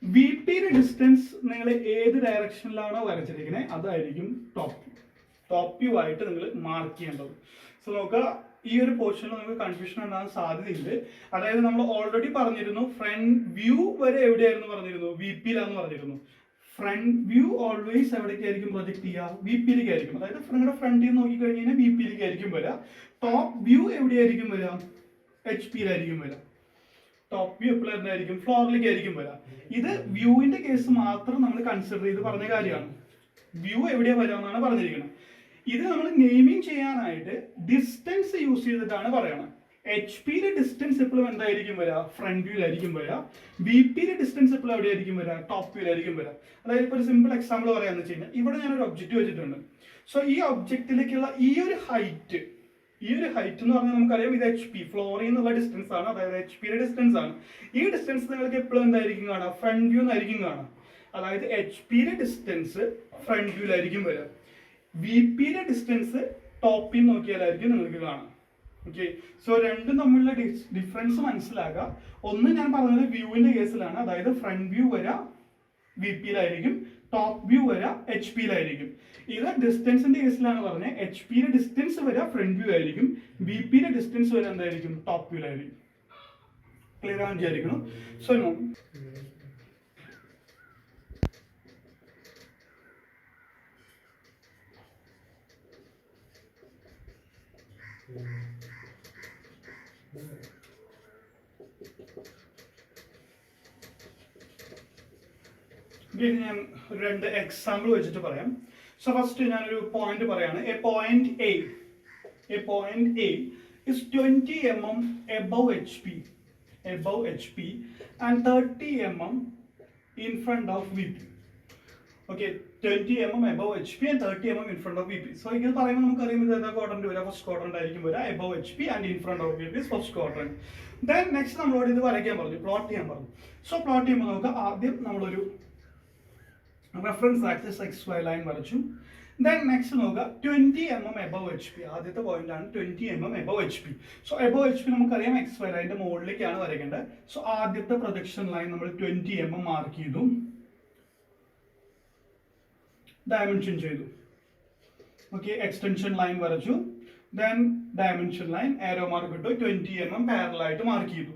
വി പിയുടെ ഡിസ്റ്റൻസ് നിങ്ങൾ ഏത് ഡയറക്ഷനിലാണോ വരച്ചിരിക്കുന്നത് അതായിരിക്കും ടോപ്പ് വ്യൂ ആയിട്ട് നിങ്ങൾ മാർക്ക് ചെയ്യേണ്ടത്. സോ നോക്കുക, ഈ ഒരു പോർഷനിൽ നമുക്ക് കൺഫ്യൂഷൻ ഉണ്ടാകാൻ സാധ്യതയുണ്ട്. അതായത് നമ്മൾ ഓൾറെഡി പറഞ്ഞിരുന്നു ഫ്രണ്ട് വ്യൂ വരെ എവിടെയായിരുന്നു പറഞ്ഞിരുന്നു, വി പിയിലാന്ന് പറഞ്ഞിരുന്നു. ഫ്രണ്ട് വ്യൂ ഓൾവേസ് എവിടേക്കായിരിക്കും പ്രൊജക്ട് ചെയ്യുക, വി പിയിലേക്ക് ആയിരിക്കും. അതായത് നിങ്ങളുടെ ഫ്രണ്ടിൽ നിന്ന് നോക്കി കഴിഞ്ഞ് കഴിഞ്ഞാൽ വി പിയിലേക്ക് ആയിരിക്കും വരിക. ടോപ്പ് വ്യൂ എവിടെയായിരിക്കും വരിക, എച്ച് പിയിലായിരിക്കും വരിക. ടോപ്പ് വ്യൂ എപ്പോഴും എന്തായിരിക്കും, ഫ്ലോറിലേക്ക് ആയിരിക്കും വരാം. ഇത് വ്യൂവിന്റെ കേസ് മാത്രം നമ്മൾ കൺസിഡർ ചെയ്ത് പറഞ്ഞ കാര്യമാണ്. വ്യൂ എവിടെയാ വരാമെന്നാണ് പറഞ്ഞിരിക്കുന്നത്. ഇത് നമ്മൾ നെയിമിങ് ചെയ്യാനായിട്ട് ഡിസ്റ്റൻസ് യൂസ് ചെയ്തിട്ടാണ് പറയണത്. എച്ച് പിയുടെ ഡിസ്റ്റൻസ് എപ്പോഴും എന്തായിരിക്കും വരാം, ഫ്രണ്ട് വ്യൂലായിരിക്കും വരാം. ബി പിയുടെ ഡിസ്റ്റൻസ് എപ്പോഴും എവിടെയായിരിക്കും വരാം, ടോപ്പ് വ്യൂലായിരിക്കും വരാം. അതായത് ഇപ്പോൾ ഒരു സിമ്പിൾ എക്സാമ്പിൾ പറയാന്ന് വെച്ച് കഴിഞ്ഞാൽ ഇവിടെ ഞാനൊരു ഒബ്ജക്റ്റ് വെച്ചിട്ടുണ്ട്. സോ ഈ ഒബ്ജക്റ്റിലേക്കുള്ള ഈ ഒരു ഹൈറ്റ് എന്ന് പറഞ്ഞാൽ നമുക്കറിയാം ഇത് എച്ച് പി, ഫ്ലോറിൽ നിന്നുള്ള ഡിസ്റ്റൻസ് ആണ്. അതായത് എച്ച് പിയുടെ ഡിസ്റ്റൻസ് ആണ്. ഈ ഡിസ്റ്റൻസ് നിങ്ങൾക്ക് എപ്പോഴും എന്തായിരിക്കും കാണാം, ഫ്രണ്ട് വ്യൂ എന്നായിരിക്കും കാണാം. അതായത് എച്ച് പിയുടെ ഡിസ്റ്റൻസ് ഫ്രണ്ട് വ്യൂലായിരിക്കും വരിക. വി പിയുടെ ഡിസ്റ്റൻസ് ടോപ്പിൽ നോക്കിയാലായിരിക്കും നിങ്ങൾക്ക് കാണാം. ഓക്കെ, സോ രണ്ടും തമ്മിലുള്ള ഡിഫറൻസ് മനസ്സിലാക്കുക. ഒന്ന് ഞാൻ പറഞ്ഞത് വ്യൂവിന്റെ കേസിലാണ്. അതായത് ഫ്രണ്ട് വ്യൂ വരാം വി പിയിലായിരിക്കും, ടോപ്പ് വ്യൂ വരാം എച്ച് പിയിലായിരിക്കും. ഇത് ഡിസ്റ്റൻസിന്റെ കേസിലാണ് പറഞ്ഞത്. എച്ച് പിയുടെ ഡിസ്റ്റൻസ് വരാം ഫ്രണ്ട് വ്യൂ ആയിരിക്കും, ബി പിയുടെ ഡിസ്റ്റൻസ് വരെ എന്തായിരിക്കും, ടോപ്പ് വ്യൂലായിരിക്കും. ക്ലിയർ ആണെന്ന് വിചാരിക്കണം. സോ ഞാൻ രണ്ട് എക്സാമ്പിൾ വെച്ചിട്ട് പറയാം. സോ ഫസ്റ്റ് ഞാനൊരു പോയിന്റ് പറയാണ്. A point A is 20 mm above HP and 30 mm in front of VP. Okay, 20 mm above HP and 30 mm in front of VP. So ഇത് പറയുമ്പോൾ നമുക്കറിയാം ഇത് ഏതാ ക്വാഡ്രന്റ് വരാം, ഫസ്റ്റ് ക്വാഡ്രന്റ് ആയിരിക്കും വരാം. above HP and in front of VP is first quadrant. Then next നമ്മളോട് ഇത് വരയ്ക്കാൻ പറഞ്ഞു, പ്ലോട്ട് ചെയ്യാൻ പറഞ്ഞു. സോ പ്ലോട്ട് ചെയ്യുമ്പോൾ നമുക്ക് ആദ്യം നമ്മളൊരു റെഫറൻസ് ആക്സിസ് XY ലൈൻ വരച്ചു. Then next നോക്കുക 20 mm above HP. ആദ്യത്തെ പോയിന്റ് ആണ് 20 mm above HP. So above HP നമുക്കറിയാം XY ലൈനിന്റെ മുകളിലേക്കാണ് വരയ്ക്കേണ്ടത്. സോ ആദ്യത്തെ പ്രൊജക്ഷൻ ലൈൻ നമ്മൾ 20 mm മാർക്ക് ചെയ്തു, ഡയമെൻഷൻ ചെയ്തു. ഓക്കെ, എക്സ്റ്റൻഷൻ ലൈൻ വരച്ചു. Then dimension line arrow mark ഇട്ടു, 20 mm പാരലൽ ആയിട്ട് മാർക്ക് ചെയ്തു.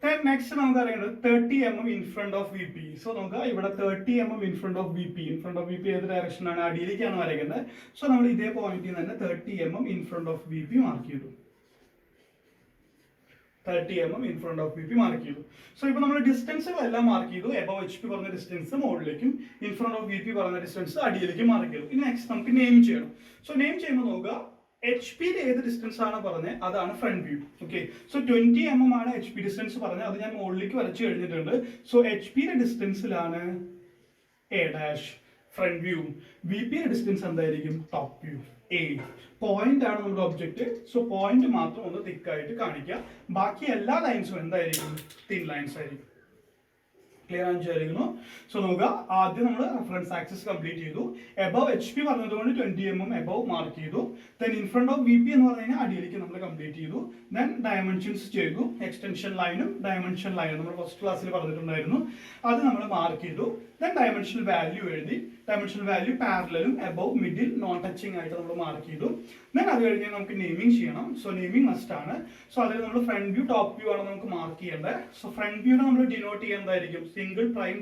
Then next നമുക്ക് അറിയേണ്ടത് 30 mm in front of VP. So നമുക്ക് ഇവിടെ 30 mm in front of VP. ഏത് ഡയറക്ഷനാണ്, അടിയിലേക്കാണ് വരയ്ക്കുന്നത്. സോ നമ്മൾ ഇതേ പോയിന്റിൽ തന്നെ 30 mm in front of VP mark ചെയ്തു. 30 mm in front of VP mark ചെയ്തു. സോ ഇപ്പോൾ നമ്മൾ ഡിസ്റ്റൻസുകളെല്ലാം മാർക്ക് ചെയ്തു. above HP പറഞ്ഞ ഡിസ്റ്റൻസ് മുകളിലേക്കും, in front of VP പറഞ്ഞ ഡിസ്റ്റൻസ് അടിയിലേക്കും മാർക്ക് ചെയ്തു. ഇനി നെക്സ്റ്റ് നമുക്ക് നെയിം ചെയ്യണം. സോ നെയിം ചെയ്യുമ്പോൾ നോക്കുക, എച്ച് പിയുടെ ഏത് ഡിസ്റ്റൻസ് ആണ് പറഞ്ഞത് അതാണ് front view. Okay, so 20 mm ആണ് എച്ച് പി ഡിസ്റ്റൻസ് പറഞ്ഞത്. അത് ഞാൻ മുകളിലേക്ക് വരച്ചു കഴിഞ്ഞിട്ടുണ്ട്. സോ എച്ച് പിയുടെ ഡിസ്റ്റൻസിലാണ് A dash front view. V പിയുടെ ഡിസ്റ്റൻസ് എന്തായിരിക്കും, ടോപ്പ് വ്യൂ. എ പോയിന്റ് ആണ് നമ്മുടെ ഒബ്ജക്റ്റ്. സോ പോയിന്റ് മാത്രം ഒന്ന് തിക്കായിട്ട് കാണിക്കുക. ബാക്കി എല്ലാ ലൈൻസും എന്തായിരിക്കും, തിൻ ലൈൻസ് ആയിരിക്കും. ക്ലിയർ ആണെന്ന് വിചാരിക്കുന്നു. സോ നോക്കുക, ആദ്യം നമ്മൾ റെഫറൻസ് ആക്സിസ് കംപ്ലീറ്റ് ചെയ്തു. എബവ് എച്ച് പി പറഞ്ഞതുകൊണ്ട് 20 mm എബവ് മാർക്ക് ചെയ്തു. Then in front of V P എന്ന് പറഞ്ഞു കഴിഞ്ഞാൽ അടിയിലേക്ക് നമ്മൾ കംപ്ലീറ്റ് ചെയ്തു. ദെൻ ഡയമെൻഷൻസ് ചെയ്തു. എക്സ്റ്റൻഷൻ ലൈനും ഡയമെൻഷൻ ലൈനും നമ്മൾ ഫസ്റ്റ് ക്ലാസ്സിൽ പറഞ്ഞിട്ടുണ്ടായിരുന്നു, അത് നമ്മൾ മാർക്ക് ചെയ്തു. ദെൻ ഡയമെൻഷണൽ വാല്യൂ എഴുതി. ഡയമെൻഷണൽ വാല്യൂ പാരലലും എബവ് മിഡിൽ നോൺ ടച്ചിങ് ആയിട്ട് നമ്മൾ മാർക്ക് ചെയ്തു. ദെൻ അത് കഴിഞ്ഞാൽ നമുക്ക് നെയിമിംഗ് ചെയ്യണം. സോ നെയിമിംഗ് മസ്റ്റ് ആണ്. സോ അതിൽ നമ്മൾ ഫ്രണ്ട് വ്യൂ ടോപ്പ് വ്യൂ ആണ് നമുക്ക് മാർക്ക് ചെയ്യേണ്ടത്. സോ ഫ്രണ്ട് വ്യൂ നമ്മൾ ഡിനോട്ട് ചെയ്യുന്നതായിരിക്കും സിംഗിൾ പ്രൈം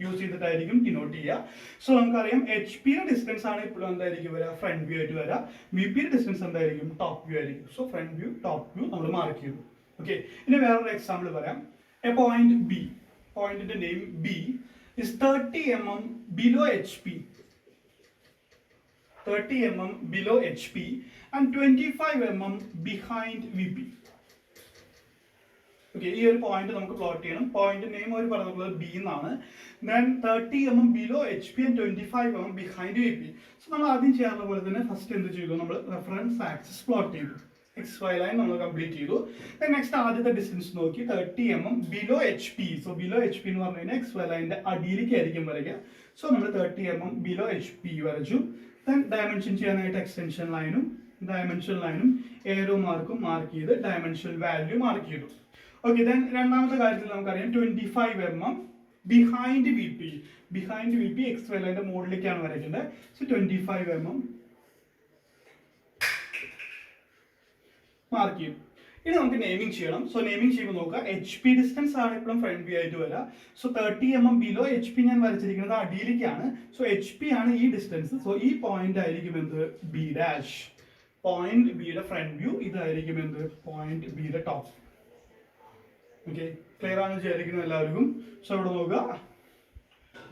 യൂസ് ചെയ്തിട്ടായിരിക്കും ഡിനോട്ട് ചെയ്യുക. സോ നമുക്കറിയാം എച്ച് പിയുടെ ഡിസ്റ്റൻസ് ആണ് ഇപ്പോഴും എന്തായിരിക്കും വരിക, ഫ്രണ്ട് വ്യൂ ആയിട്ട് വരിക. വി പിയുടെ ഡിസ്റ്റൻസ് എന്തായിരിക്കും, ടോപ്പ് വ്യൂ ആയിരിക്കും. So front view top view നമ്മൾ മാർക്ക് ചെയ്തു. ഓക്കെ, ഇനി വേറൊരു എക്സാമ്പിൾ പറയാം. എ പോയിന്റ് ബി, പോയിന്റിന്റെ name B is 30 mm below HP. 30 mm below HP and 25 mm behind VP. Okay, ഈ ഒരു പോയിന്റ് നമുക്ക് പ്ലോട്ട് ചെയ്യണം. പോയിന്റ് നെയിം അവർ പറഞ്ഞിട്ടുള്ളത് ബി എന്നാണ്. Then 30 mm below HP and 25 mm behind VP. So നമ്മൾ ആദ്യം ചെയ്യാറുള്ള പോലെ തന്നെ ഫസ്റ്റ് എന്ത് ചെയ്തു, നമ്മൾ റെഫറൻസ് ആക്സിസ് പ്ലോട്ട് ചെയ്തു. XY ലൈൻ നമ്മൾ കംപ്ലീറ്റ് ചെയ്തു. നെക്സ്റ്റ് ആദ്യത്തെ ഡിസ്റ്റൻസ് നോക്കി 30 mm below H P. So below H P എന്ന് പറഞ്ഞു കഴിഞ്ഞാൽ XY ലൈനിന്റെ അടിയിലേക്ക് ആയിരിക്കും വരയ്ക്കുക. സോ നമ്മൾ 30 mm ബിലോ എച്ച് പി വരച്ചു. ദെൻ ഡയമെൻഷൻ ചെയ്യാനായിട്ട് എക്സ്റ്റൻഷൻ ലൈനും ഡയമെൻഷൻ ലൈനും ഏരോ മാർക്കും മാർക്ക് ചെയ്ത് ഡയമെൻഷണൽ വാല്യൂ മാർക്ക് ചെയ്തു. ഓക്കെ, ദെൻ രണ്ടാമത്തെ കാര്യത്തിൽ നമുക്കറിയാം 25 mm behind V P, behind V P X Y ലൈൻ്റെ മുകളിലേക്കാണ് വരയ്ക്കേണ്ടത്. സോ 25 mm മാർക്ക് ചെയ്യും. ഇനി നമുക്ക് നെയിമിംഗ് ചെയ്യണം. സോ നെയിമിംഗ് ചെയ്യുമ്പോൾ നോക്കുക, എച്ച് പി ഡിസ്റ്റൻസ് ആണ് ഇപ്പോഴും ഫ്രണ്ട് വ്യൂ ആയിട്ട് വരിക. So 30 mm below H P ഞാൻ വരച്ചിരിക്കുന്നത് അടിയിലേക്കാണ്. സോ എച്ച് പി ആണ് ഈ ഡിസ്റ്റൻസ്. സോ ഈ പോയിന്റ് ആയിരിക്കും എന്ത്, ബി ഡാഷ്. പോയിന്റ് ബിയുടെ ഫ്രണ്ട് വ്യൂ ഇതായിരിക്കും എന്ത്, പോയിന്റ് ബിയുടെ ടോപ്പ്. ഓക്കെ, ക്ലിയർ ആണ് വിചാരിക്കുന്നത് എല്ലാവർക്കും. സോ ഇവിടെ നോക്കുക,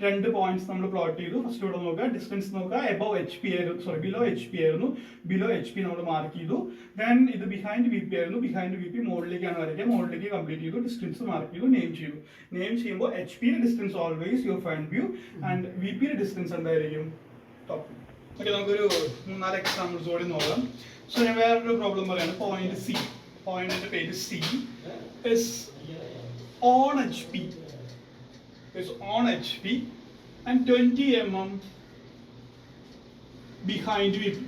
രണ്ട് പോയിന്റ്സ് നമ്മൾ പ്ലോട്ട് ചെയ്തു. ഫസ്റ്റ് ഇവിടെ നോക്കുക, ഡിസ്റ്റൻസ് നോക്കുക, എബവ് എച്ച് പി ആയിരുന്നു, സോറി ബിലോ എച്ച് പി ആയിരുന്നു, ബിലോ എച്ച് പി നമ്മൾ മാർക്ക് ചെയ്തു. ദെൻ ഇത് ബിഹൈൻഡ് വി പി ആയിരുന്നു, ബിഹൈൻഡ് വി പി മുകളിലേക്കാണ് വരയ്ക്കുക, മുകളിലേക്ക് കംപ്ലീറ്റ് ചെയ്തു, ഡിസ്റ്റൻസ് മാർക്ക് ചെയ്തു, നെയിം ചെയ്തു. നെയിം ചെയ്യുമ്പോൾ എച്ച് പിയുടെ distance always your friend view and we പിയുടെ ഡിസ്റ്റൻസ് എന്തായിരിക്കും, ടോപ്പ്. ഓക്കെ, നമുക്കൊരു 3-4 എക്സാമ്പിൾസ് കൂടി നോക്കാം. സോ ഞാൻ വേറൊരു പ്രോബ്ലം പറയാണ്. പോയിന്റ് സി, പോയിന്റിന്റെ പേര് C is on H P, is on HP and 20 mm behind VP.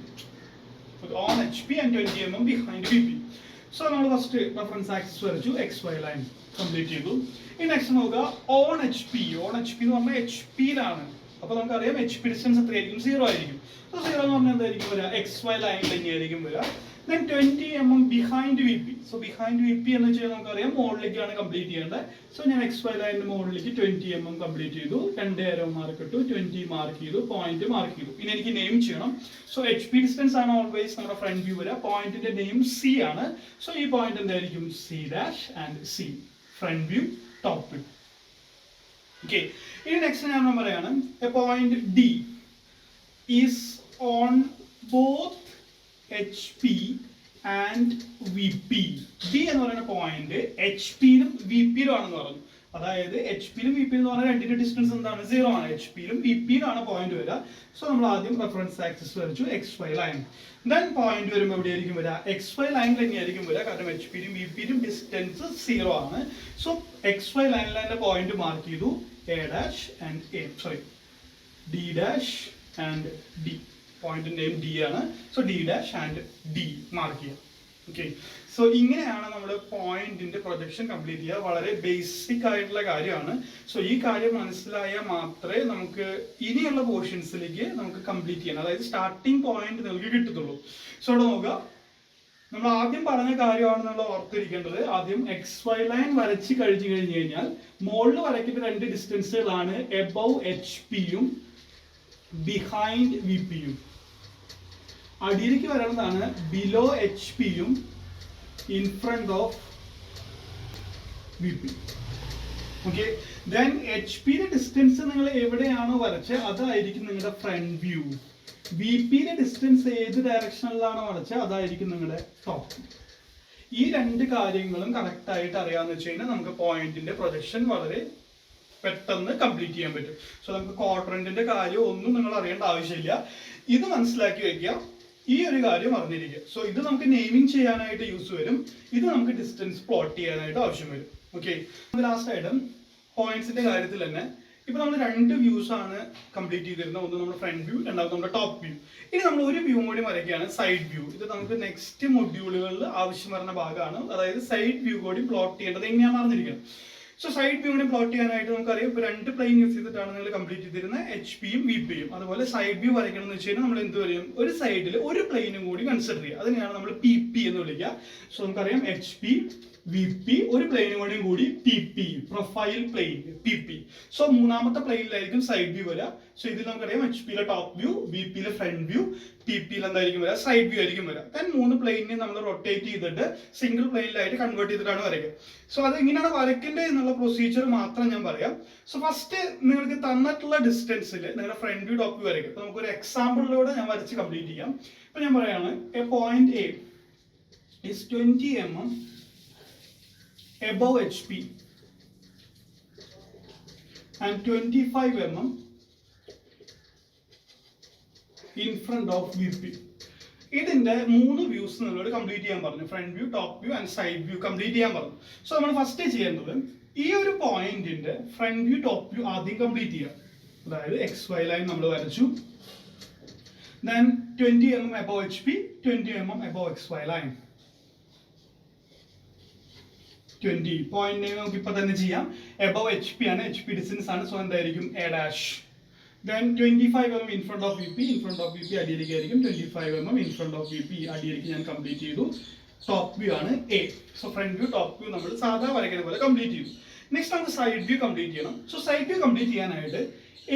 So on HP and 20 mm behind VP. So now first reference axis വരച്ചു, XY line complete ചെയ്തു. ഇനി next നോക്കുക, on HP. on HP എന്ന് പറഞ്ഞാൽ HP ലാണ്. അപ്പോൾ നമുക്കറിയാം HP distance എത്രയായിരിക്കും, 0 ആയിരിക്കും. സോ 0 എന്ന് പറഞ്ഞാൽ എന്തായിരിക്കും വരിക, XY ലൈൻ തന്നെയായിരിക്കും വരിക. Then 20 mm behind VP. So behind VP എന്ന് വെച്ചാൽ നമുക്കറിയാം മുകളിലേക്കാണ് കംപ്ലീറ്റ് ചെയ്യേണ്ടത്. സോ ഞാൻ XY ലൈനിന്റെ മുകളിലേക്ക് 20 mm കംപ്ലീറ്റ് ചെയ്തു, 2 arrow മാർക്ക് ഇട്ടു, 20 മാർക്ക് ചെയ്തു, പോയിന്റ് മാർക്ക് ചെയ്തു. ഇനി എനിക്ക് നെയിം ചെയ്യണം. സോ HP ഡിസ്റ്റൻസ് ആണ് ഓൾവേസ് നമ്മുടെ ഫ്രണ്ട് വ്യൂ വരിക. പോയിന്റിന്റെ നെയിം C ആണ്. സോ ഈ പോയിന്റ് എന്തായിരിക്കും, C dash and C, front view, top view. Okay, ഇനി നെക്സ്റ്റ് ഞാൻ പറയാണ്, a point D is on both H P and V P. D എന്ന് പറയുന്ന പോയിന്റ് എച്ച് പിയിലും വി പിയിലും ആണെന്ന് പറഞ്ഞു. അതായത് എച്ച് പിയിലും വി പിയിലും എന്ന് പറഞ്ഞാൽ രണ്ടിന്റെ ഡിസ്റ്റൻസ് എന്താണ്, 0 ആണ്. എച്ച് പിയിലും വി പിയിലും ആണ് പോയിന്റ് വരിക. സോ നമ്മൾ ആദ്യം റെഫറൻസ് ആക്സിസ് വരച്ചു, X Y line. Then point വരുമ്പോൾ എവിടെയായിരിക്കും വരിക, എക്സ് വൈ ലൈൻ തന്നെയായിരിക്കും വരിക, കാരണം എച്ച് പിയിലും വി പിയിലും ഡിസ്റ്റൻസ് 0 ആണ്. സോ എക്സ് വൈ ലൈനിലെ പോയിന്റ് മാർക്ക് ചെയ്തു, A dash and A, sorry D dash and D. Point name D ആണ്. So D dash and D mark ചെയ്യാം. ഓക്കെ, സോ ഇങ്ങനെയാണ് നമ്മൾ പോയിന്റിന്റെ പ്രൊജക്ഷൻ കംപ്ലീറ്റ് ചെയ്യുക. വളരെ ബേസിക് ആയിട്ടുള്ള കാര്യമാണ്. സോ ഈ കാര്യം മനസ്സിലായാൽ മാത്രമേ നമുക്ക് ഇനിയുള്ള പോർഷൻസിലേക്ക് നമുക്ക് കംപ്ലീറ്റ് ചെയ്യാൻ, അതായത് സ്റ്റാർട്ടിംഗ് പോയിന്റ് നിങ്ങൾക്ക് കിട്ടത്തുള്ളൂ. സോ ഇവിടെ നോക്കുക, നമ്മൾ ആദ്യം പറഞ്ഞ കാര്യമാണ് നമ്മൾ ഓർത്തിരിക്കേണ്ടത്. ആദ്യം എക്സ് വൈ ലൈൻ വരച്ച് കഴിഞ്ഞു കഴിഞ്ഞാൽ മുകളിൽ വരയ്ക്കുന്ന രണ്ട് ഡിസ്റ്റൻസുകളാണ് എബവ് എച്ച് പിയും ബിഹൈൻഡ് വി പിയും. അടിയിലേക്ക് വരുന്നതാണ് ബിലോ എച്ച് പിയും in front of V P. Okay, then H പിയുടെ ഡിസ്റ്റൻസ് നിങ്ങൾ എവിടെയാണോ വരച്ചത് അതായിരിക്കും നിങ്ങളുടെ ഫ്രണ്ട് വ്യൂ. വി പിയുടെ ഡിസ്റ്റൻസ് ഏത് ഡയറക്ഷനിലാണോ വരച്ചത് അതായിരിക്കും നിങ്ങളുടെ ടോപ്പ്. ഈ രണ്ട് കാര്യങ്ങളും കറക്റ്റ് ആയിട്ട് അറിയാമെന്ന് വെച്ച് കഴിഞ്ഞാൽ നമുക്ക് പോയിന്റിന്റെ പ്രൊജക്ഷൻ വളരെ പെട്ടെന്ന് കംപ്ലീറ്റ് ചെയ്യാൻ പറ്റും. സോ നമുക്ക് ക്വാഡ്രന്റിന്റെ കാര്യം ഒന്നും നിങ്ങൾ അറിയേണ്ട ആവശ്യമില്ല. ഇത് മനസ്സിലാക്കി വെക്കുക, ഈ ഒരു കാര്യം അറിഞ്ഞിരിക്കുക. സോ ഇത് നമുക്ക് നെയിമിംഗ് ചെയ്യാനായിട്ട് യൂസ് വരും, ഇത് നമുക്ക് ഡിസ്റ്റൻസ് പ്ലോട്ട് ചെയ്യാനായിട്ട് ആവശ്യം വരും. ഓക്കെ, ലാസ്റ്റ് ആയിട്ട് പോയിന്റ്സിന്റെ കാര്യത്തിൽ തന്നെ ഇപ്പൊ നമ്മൾ രണ്ട് വ്യൂസ് ആണ് കംപ്ലീറ്റ് ചെയ്തിരുന്നത്. ഒന്ന് നമ്മുടെ ഫ്രണ്ട് വ്യൂ, രണ്ടാമത് നമ്മുടെ ടോപ്പ് വ്യൂ. ഇനി നമ്മൾ ഒരു വ്യൂ കൂടി വരയ്ക്കുകയാണ്, സൈഡ് വ്യൂ. ഇത് നമുക്ക് നെക്സ്റ്റ് മൊഡ്യൂളുകളിൽ ആവശ്യം വരുന്ന ഭാഗമാണ്. അതായത് സൈഡ് വ്യൂ കൂടി പ്ലോട്ട് ചെയ്യേണ്ടത് എങ്ങനെയാണെന്ന് അറിഞ്ഞിരിക്കണം. സോ സൈഡ് വ്യൂവിനെ പ്ലോട്ട് ചെയ്യാനായിട്ട് നമുക്കറിയാം, ഇപ്പോൾ രണ്ട് പ്ലെയിൻ യൂസ് ചെയ്തിട്ടാണ് നിങ്ങൾ കംപ്ലീറ്റ് ചെയ്തിരുന്നത്, എച്ച് പിയും വി പിയും. അതുപോലെ സൈഡ് വ്യൂ വരയ്ക്കണം എന്ന് വെച്ച് കഴിഞ്ഞാൽ നമ്മൾ എന്ത് പറയും, ഒരു സൈഡിൽ ഒരു പ്ലെയിനും കൂടി കൺസിഡർ ചെയ്യുക. അതിനെയാണ് നമ്മൾ പി പി എന്ന് വിളിക്കുക. സോ നമുക്കറിയാം എച്ച് പി, വി പി, ഒരു പ്ലെയിനും കൂടി P P, profile plane P P. So മൂന്നാമത്തെ പ്ലെയിനിലായിരിക്കും സൈഡ് വ്യൂ വരിക. സോ ഇതിൽ നമുക്കറിയാം എച്ച് പിയിലെ ടോപ്പ് വ്യൂ, വി പിയിലെ ഫ്രണ്ട് വ്യൂ, പി പിയിൽ എന്തായിരിക്കും വരിക, സൈഡ് വ്യൂ ആയിരിക്കും വരിക. ദെൻ 3 പ്ലെയിനെ നമ്മൾ റൊട്ടേറ്റ് ചെയ്തിട്ട് സിംഗിൾ പ്ലെയിനിലായിട്ട് കൺവേർട്ട് ചെയ്തിട്ടാണ് വരയ്ക്കുക. സോ അത് എങ്ങനെയാണ് വരയ്ക്കേണ്ടത് എന്നുള്ള പ്രൊസീജിയർ മാത്രം ഞാൻ പറയാം. സോ ഫസ്റ്റ് നിങ്ങൾക്ക് തന്നിട്ടുള്ള ഡിസ്റ്റൻസിൽ നിങ്ങളുടെ ഫ്രണ്ട് വ്യൂ, ടോപ്പ് വ്യൂ വരയ്ക്കുക. അപ്പോൾ നമുക്കൊരു എക്സാമ്പിളിലൂടെ ഞാൻ വരച്ച് കംപ്ലീറ്റ് ചെയ്യാം. ഇപ്പൊ ഞാൻ പറയാണ്, a point A is 20 mm above HP and 25 mm in front of VP. ഇതിന്റെ 3 വ്യൂസ് നിങ്ങളോട് കംപ്ലീറ്റ് ചെയ്യാൻ പറഞ്ഞു, front view, top view and side view complete ചെയ്യാൻ പറഞ്ഞു. സോ നമ്മൾ ഫസ്റ്റ് ചെയ്യേണ്ടത് ഈ ഒരു പോയിന്റിന്റെ ഫ്രണ്ട് വ്യൂ, ടോപ്പ് വ്യൂ ആദ്യം കംപ്ലീറ്റ് ചെയ്യാം. അതായത് എക്സ് വൈ ലൈൻ നമ്മൾ വരച്ചു, then 20 mm above HP, 20 mm above XY line. 20. Point name നമുക്ക് ഇപ്പൊ തന്നെ ചെയ്യാം. എബവ് എച്ച് പി ആണ്, എച്ച് പി ഡിസ്റ്റൻസ് ആണ്, സോ എന്തായിരിക്കും A dash. Then 25 mm in front of VP, അടിയിലേക്ക് ആയിരിക്കും. 25 mm in front of VP അടിയിലേക്ക് ഞാൻ കംപ്ലീറ്റ് ചെയ്തു. ടോപ്പ് വ്യൂ ആണ് A. So front view top view നമ്മൾ സാധാ വരയ്ക്കുന്ന പോലെ കംപ്ലീറ്റ് ചെയ്തു. നെക്സ്റ്റ് നമുക്ക് സൈഡ് വ്യൂ കംപ്ലീറ്റ് ചെയ്യണം. സോ സൈഡ് വ്യൂ കംപ്ലീറ്റ് ചെയ്യാനായിട്ട്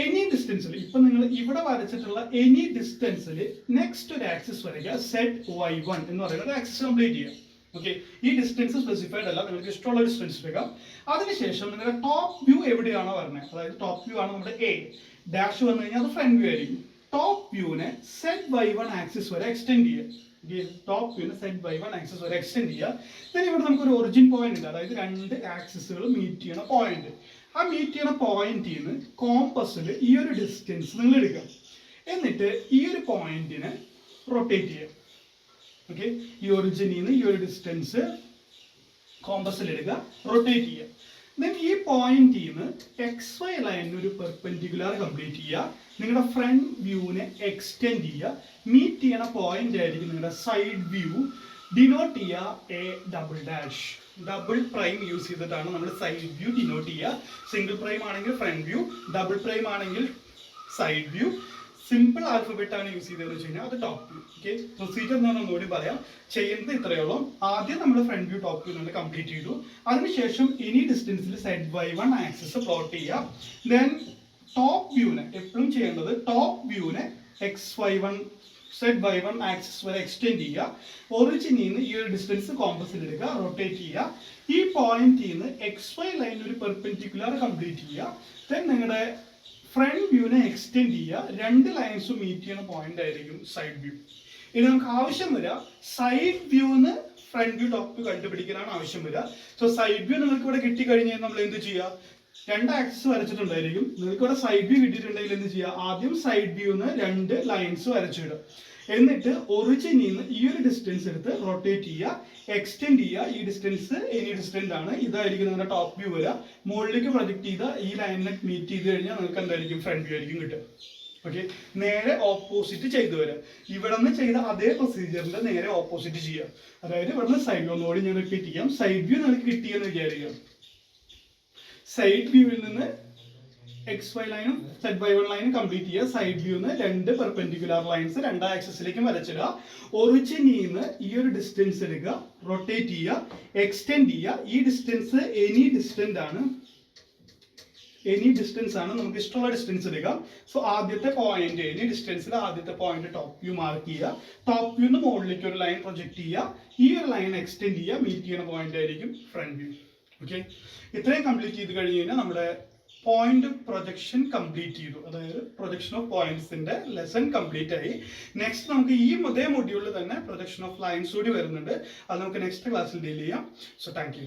എനി ഡിസ്റ്റൻസിൽ, ഇപ്പൊ നിങ്ങൾ ഇവിടെ വരച്ചിട്ടുള്ള എനി ഡിസ്റ്റൻസിൽ നെക്സ്റ്റ് ഒരു ആക്സിസ് വരയ്ക്കുക. സെറ്റ് y1 എന്ന് പറയുന്ന ഒരു ആക്സിസ് കംപ്ലീറ്റ് ചെയ്യുക. ഓക്കെ, ഈ ഡിസ്റ്റൻസ് സ്പെസിഫൈഡ് അല്ല, നിങ്ങൾക്ക് ഇഷ്ടമുള്ള ഒരു ഡിസ്റ്റൻസ് എടുക്കാം. അതിനുശേഷം നിങ്ങളുടെ ടോപ്പ് വ്യൂ എവിടെയാണോ വരുന്നത്, അതായത് ടോപ്പ് വ്യൂ ആണ് നമ്മുടെ എ, ഡാഷ് വന്നു കഴിഞ്ഞാൽ അത് ഫ്രണ്ട് വ്യൂ ആയിരിക്കും. ടോപ്പ് വ്യൂവിനെ സെറ്റ് y1 ആക്സിസ് വരെ എക്സ്റ്റെൻഡ് ചെയ്യുക. ടോപ്പ് വ്യൂവിനെ സെറ്റ് y1 ആക്സിസ് വരെ എക്സ്റ്റെൻഡ് ചെയ്യുക. then ഇവിടെ നമുക്ക് ഒരു ഒറിജിൻ പോയിന്റ് ഉണ്ട്, അതായത് രണ്ട് ആക്സിസുകൾ മീറ്റ് ചെയ്യണ പോയിന്റ്. ആ മീറ്റ് ചെയ്യണ പോയിന്റിൽ നിന്ന് കോമ്പസിൽ ഈ ഒരു ഡിസ്റ്റൻസ് നിങ്ങൾ എടുക്കുക. എന്നിട്ട് ഈ ഒരു പോയിന്റിനെ റൊട്ടേറ്റ് ചെയ്യുക. ഓക്കെ, ഈ ഒറിജിനിൽ നിന്ന് ഈ ഒരു ഡിസ്റ്റൻസ് കോമ്പസിൽ എടുക്കുക, റൊട്ടേറ്റ് ചെയ്യുക. ദെൻ ഈ പോയിന്റിൽ നിന്ന് എക്സ് വൈ ലൈനിന് ഒരു പെർപെൻഡിക്കുലർ കംപ്ലീറ്റ് ചെയ്യുക. നിങ്ങളുടെ ഫ്രണ്ട് വ്യൂവിനെ എക്സ്റ്റെൻഡ് ചെയ്യുക. മീറ്റ് ചെയ്യണ പോയിന്റ് ആയിരിക്കും നിങ്ങളുടെ സൈഡ് വ്യൂ. ഡിനോട്ട് ചെയ്യുക A double dash. Double prime use ചെയ്തിട്ടാണ് നമ്മൾ സൈഡ് വ്യൂ ഡിനോട്ട് ചെയ്യുക. സിംഗിൾ പ്രൈം ആണെങ്കിൽ ഫ്രണ്ട് വ്യൂ, ഡബിൾ പ്രൈം ആണെങ്കിൽ സൈഡ് വ്യൂ. സിമ്പിൾ ആൽഫബറ്റ് ആണ് യൂസ് ചെയ്തതെന്ന് വെച്ച് കഴിഞ്ഞാൽ അത് ടോപ്പ് വ്യൂ. ഓക്കെ, പ്രൊസീജിയർ എന്ന് പറഞ്ഞാൽ ഒന്നുകൂടി പറയാം. ചെയ്യുന്നത് ഇത്രയോളം. ആദ്യം നമ്മൾ ഫ്രണ്ട് വ്യൂ ടോപ്പ് വ്യൂ നമ്മൾ കംപ്ലീറ്റ് ചെയ്തു. അതിനുശേഷം എനി ഡിസ്റ്റൻസിൽ സെറ്റ് y1 ആക്സിസ് പ്ലോട്ട് ചെയ്യുക. ദെൻ ടോപ്പ് വ്യൂവിനെ എപ്പോഴും ചെയ്യേണ്ടത്, ടോപ്പ് വ്യൂവിനെ xy1 സെറ്റ് y1 ആക്സിസ് വരെ എക്സ്റ്റെൻഡ് ചെയ്യുക. ഒറിജിനിൽ നിന്ന് ഈ ഒരു ഡിസ്റ്റൻസ് കോമ്പസിൽ എടുക്കുക, റൊട്ടേറ്റ് ചെയ്യുക. ഈ പോയിന്റിൽ നിന്ന് എക്സ് വൈ ലൈനിൽ ഒരു പെർപെൻഡിക്കുലർ കംപ്ലീറ്റ് ചെയ്യുക. ദെൻ നിങ്ങളുടെ ഫ്രണ്ട് വ്യൂവിനെ എക്സ്റ്റെൻഡ് ചെയ്യുക. രണ്ട് ലൈൻസും മീറ്റ് ചെയ്യുന്ന പോയിന്റ് ആയിരിക്കും സൈഡ് വ്യൂ. ഇനി നമുക്ക് ആവശ്യം വരിക സൈഡ് വ്യൂന്ന് ഫ്രണ്ട് വ്യൂ ടോപ്പ് വ്യൂ കണ്ടുപിടിക്കാനാണ് ആവശ്യം വരിക. സോ സൈഡ് വ്യൂ നിങ്ങൾക്ക് ഇവിടെ കിട്ടിക്കഴിഞ്ഞാൽ നമ്മൾ എന്ത് ചെയ്യുക, രണ്ട് ആക്സിസ് വരച്ചിട്ടുണ്ടായിരിക്കും. നിങ്ങൾക്ക് ഇവിടെ സൈഡ് വ്യൂ കിട്ടിയിട്ടുണ്ടെങ്കിൽ എന്ത് ചെയ്യുക, ആദ്യം സൈഡ് വ്യൂന്ന് രണ്ട് ലൈൻസ് വരച്ചിടുക. എന്നിട്ട് ഒറിജിനിൽ നിന്ന് ഈ ഒരു ഡിസ്റ്റൻസ് എടുത്ത് റൊട്ടേറ്റ് ചെയ്യുക, എക്സ്റ്റെൻഡ് ചെയ്യുക. ഈ ഡിസ്റ്റൻസ് എനി ഡിസ്റ്റൻസ് ആണ്, ഇതായിരിക്കും നിങ്ങളുടെ ടോപ്പ് വ്യൂ വരിക. മുകളിലേക്ക് പ്രൊജക്ട് ചെയ്ത ഈ ലൈനിനെ മീറ്റ് ചെയ്ത് കഴിഞ്ഞാൽ നിങ്ങൾക്ക് എന്തായിരിക്കും, ഫ്രണ്ട് വ്യൂ ആയിരിക്കും കിട്ടുക. ഓക്കെ, നേരെ ഓപ്പോസിറ്റ് ചെയ്തു വരിക. ഇവിടെ നിന്ന് ചെയ്ത അതേ പ്രൊസീജിയറിന്റെ നേരെ ഓപ്പോസിറ്റ് ചെയ്യുക. അതായത് ഇവിടെ നിന്ന് സൈഡ് വ്യൂ ഒന്നുകൂടി ഞാൻ റിപ്പീറ്റ് ചെയ്യാം. സൈഡ് വ്യൂ നിങ്ങൾക്ക് കിട്ടിയെന്ന് വിചാരിക്കുക. സൈഡ് വ്യൂവിൽ നിന്ന് എക്സ് വൈ ലൈനും സെറ്റ് y1 ലൈനും കംപ്ലീറ്റ് ചെയ്യുക. സൈഡ് വ്യൂന്ന് രണ്ട് പെർപെൻഡിക്കുലർ ലൈൻസ് രണ്ട് ആക്സിസിലേക്കും വരച്ചിടുക. ഒറിജിനിൽ നിന്ന് ഈ ഒരു ഡിസ്റ്റൻസ് എടുക്കുക, റൊട്ടേറ്റ് ചെയ്യുക, എക്സ്റ്റെൻഡ് ചെയ്യുക. ഈ ഡിസ്റ്റൻസ് എനി ഡിസ്റ്റൻസ് ആണ്, നമുക്ക് ഇഷ്ടമുള്ള ഡിസ്റ്റൻസ് എടുക്കാം. സോ ആദ്യത്തെ പോയിന്റ്, എനി ഡിസ്റ്റൻസിൽ ആദ്യത്തെ പോയിന്റ് ടോപ്പ് വ്യൂ മാർക്ക് ചെയ്യുക. ടോപ്പ് വ്യൂന്ന് മുകളിലേക്ക് ഒരു ലൈൻ പ്രൊജക്ട് ചെയ്യുക. ഈ ഒരു ലൈൻ എക്സ്റ്റെൻഡ് ചെയ്യുക. മീറ്റ് ചെയ്യുന്ന പോയിന്റ് ആയിരിക്കും ഫ്രണ്ട് വ്യൂ. ഓക്കെ, ഇത്രയും കംപ്ലീറ്റ് ചെയ്ത് കഴിഞ്ഞ് കഴിഞ്ഞാൽ നമ്മുടെ പോയിന്റ് പ്രൊജക്ഷൻ കംപ്ലീറ്റ് ചെയ്തു. അതായത് പ്രൊജക്ഷൻ ഓഫ് പോയിന്റ്സിന്റെ ലെസൺ കംപ്ലീറ്റ് ആയി. നെക്സ്റ്റ് നമുക്ക് ഈ അതേ മൊഡ്യൂളിൽ തന്നെ പ്രൊജക്ഷൻ ഓഫ് ലൈൻസ് കൂടി വരുന്നുണ്ട്. അത് നമുക്ക് നെക്സ്റ്റ് ക്ലാസ്സിൽ ഡീൽ ചെയ്യാം. So thank you.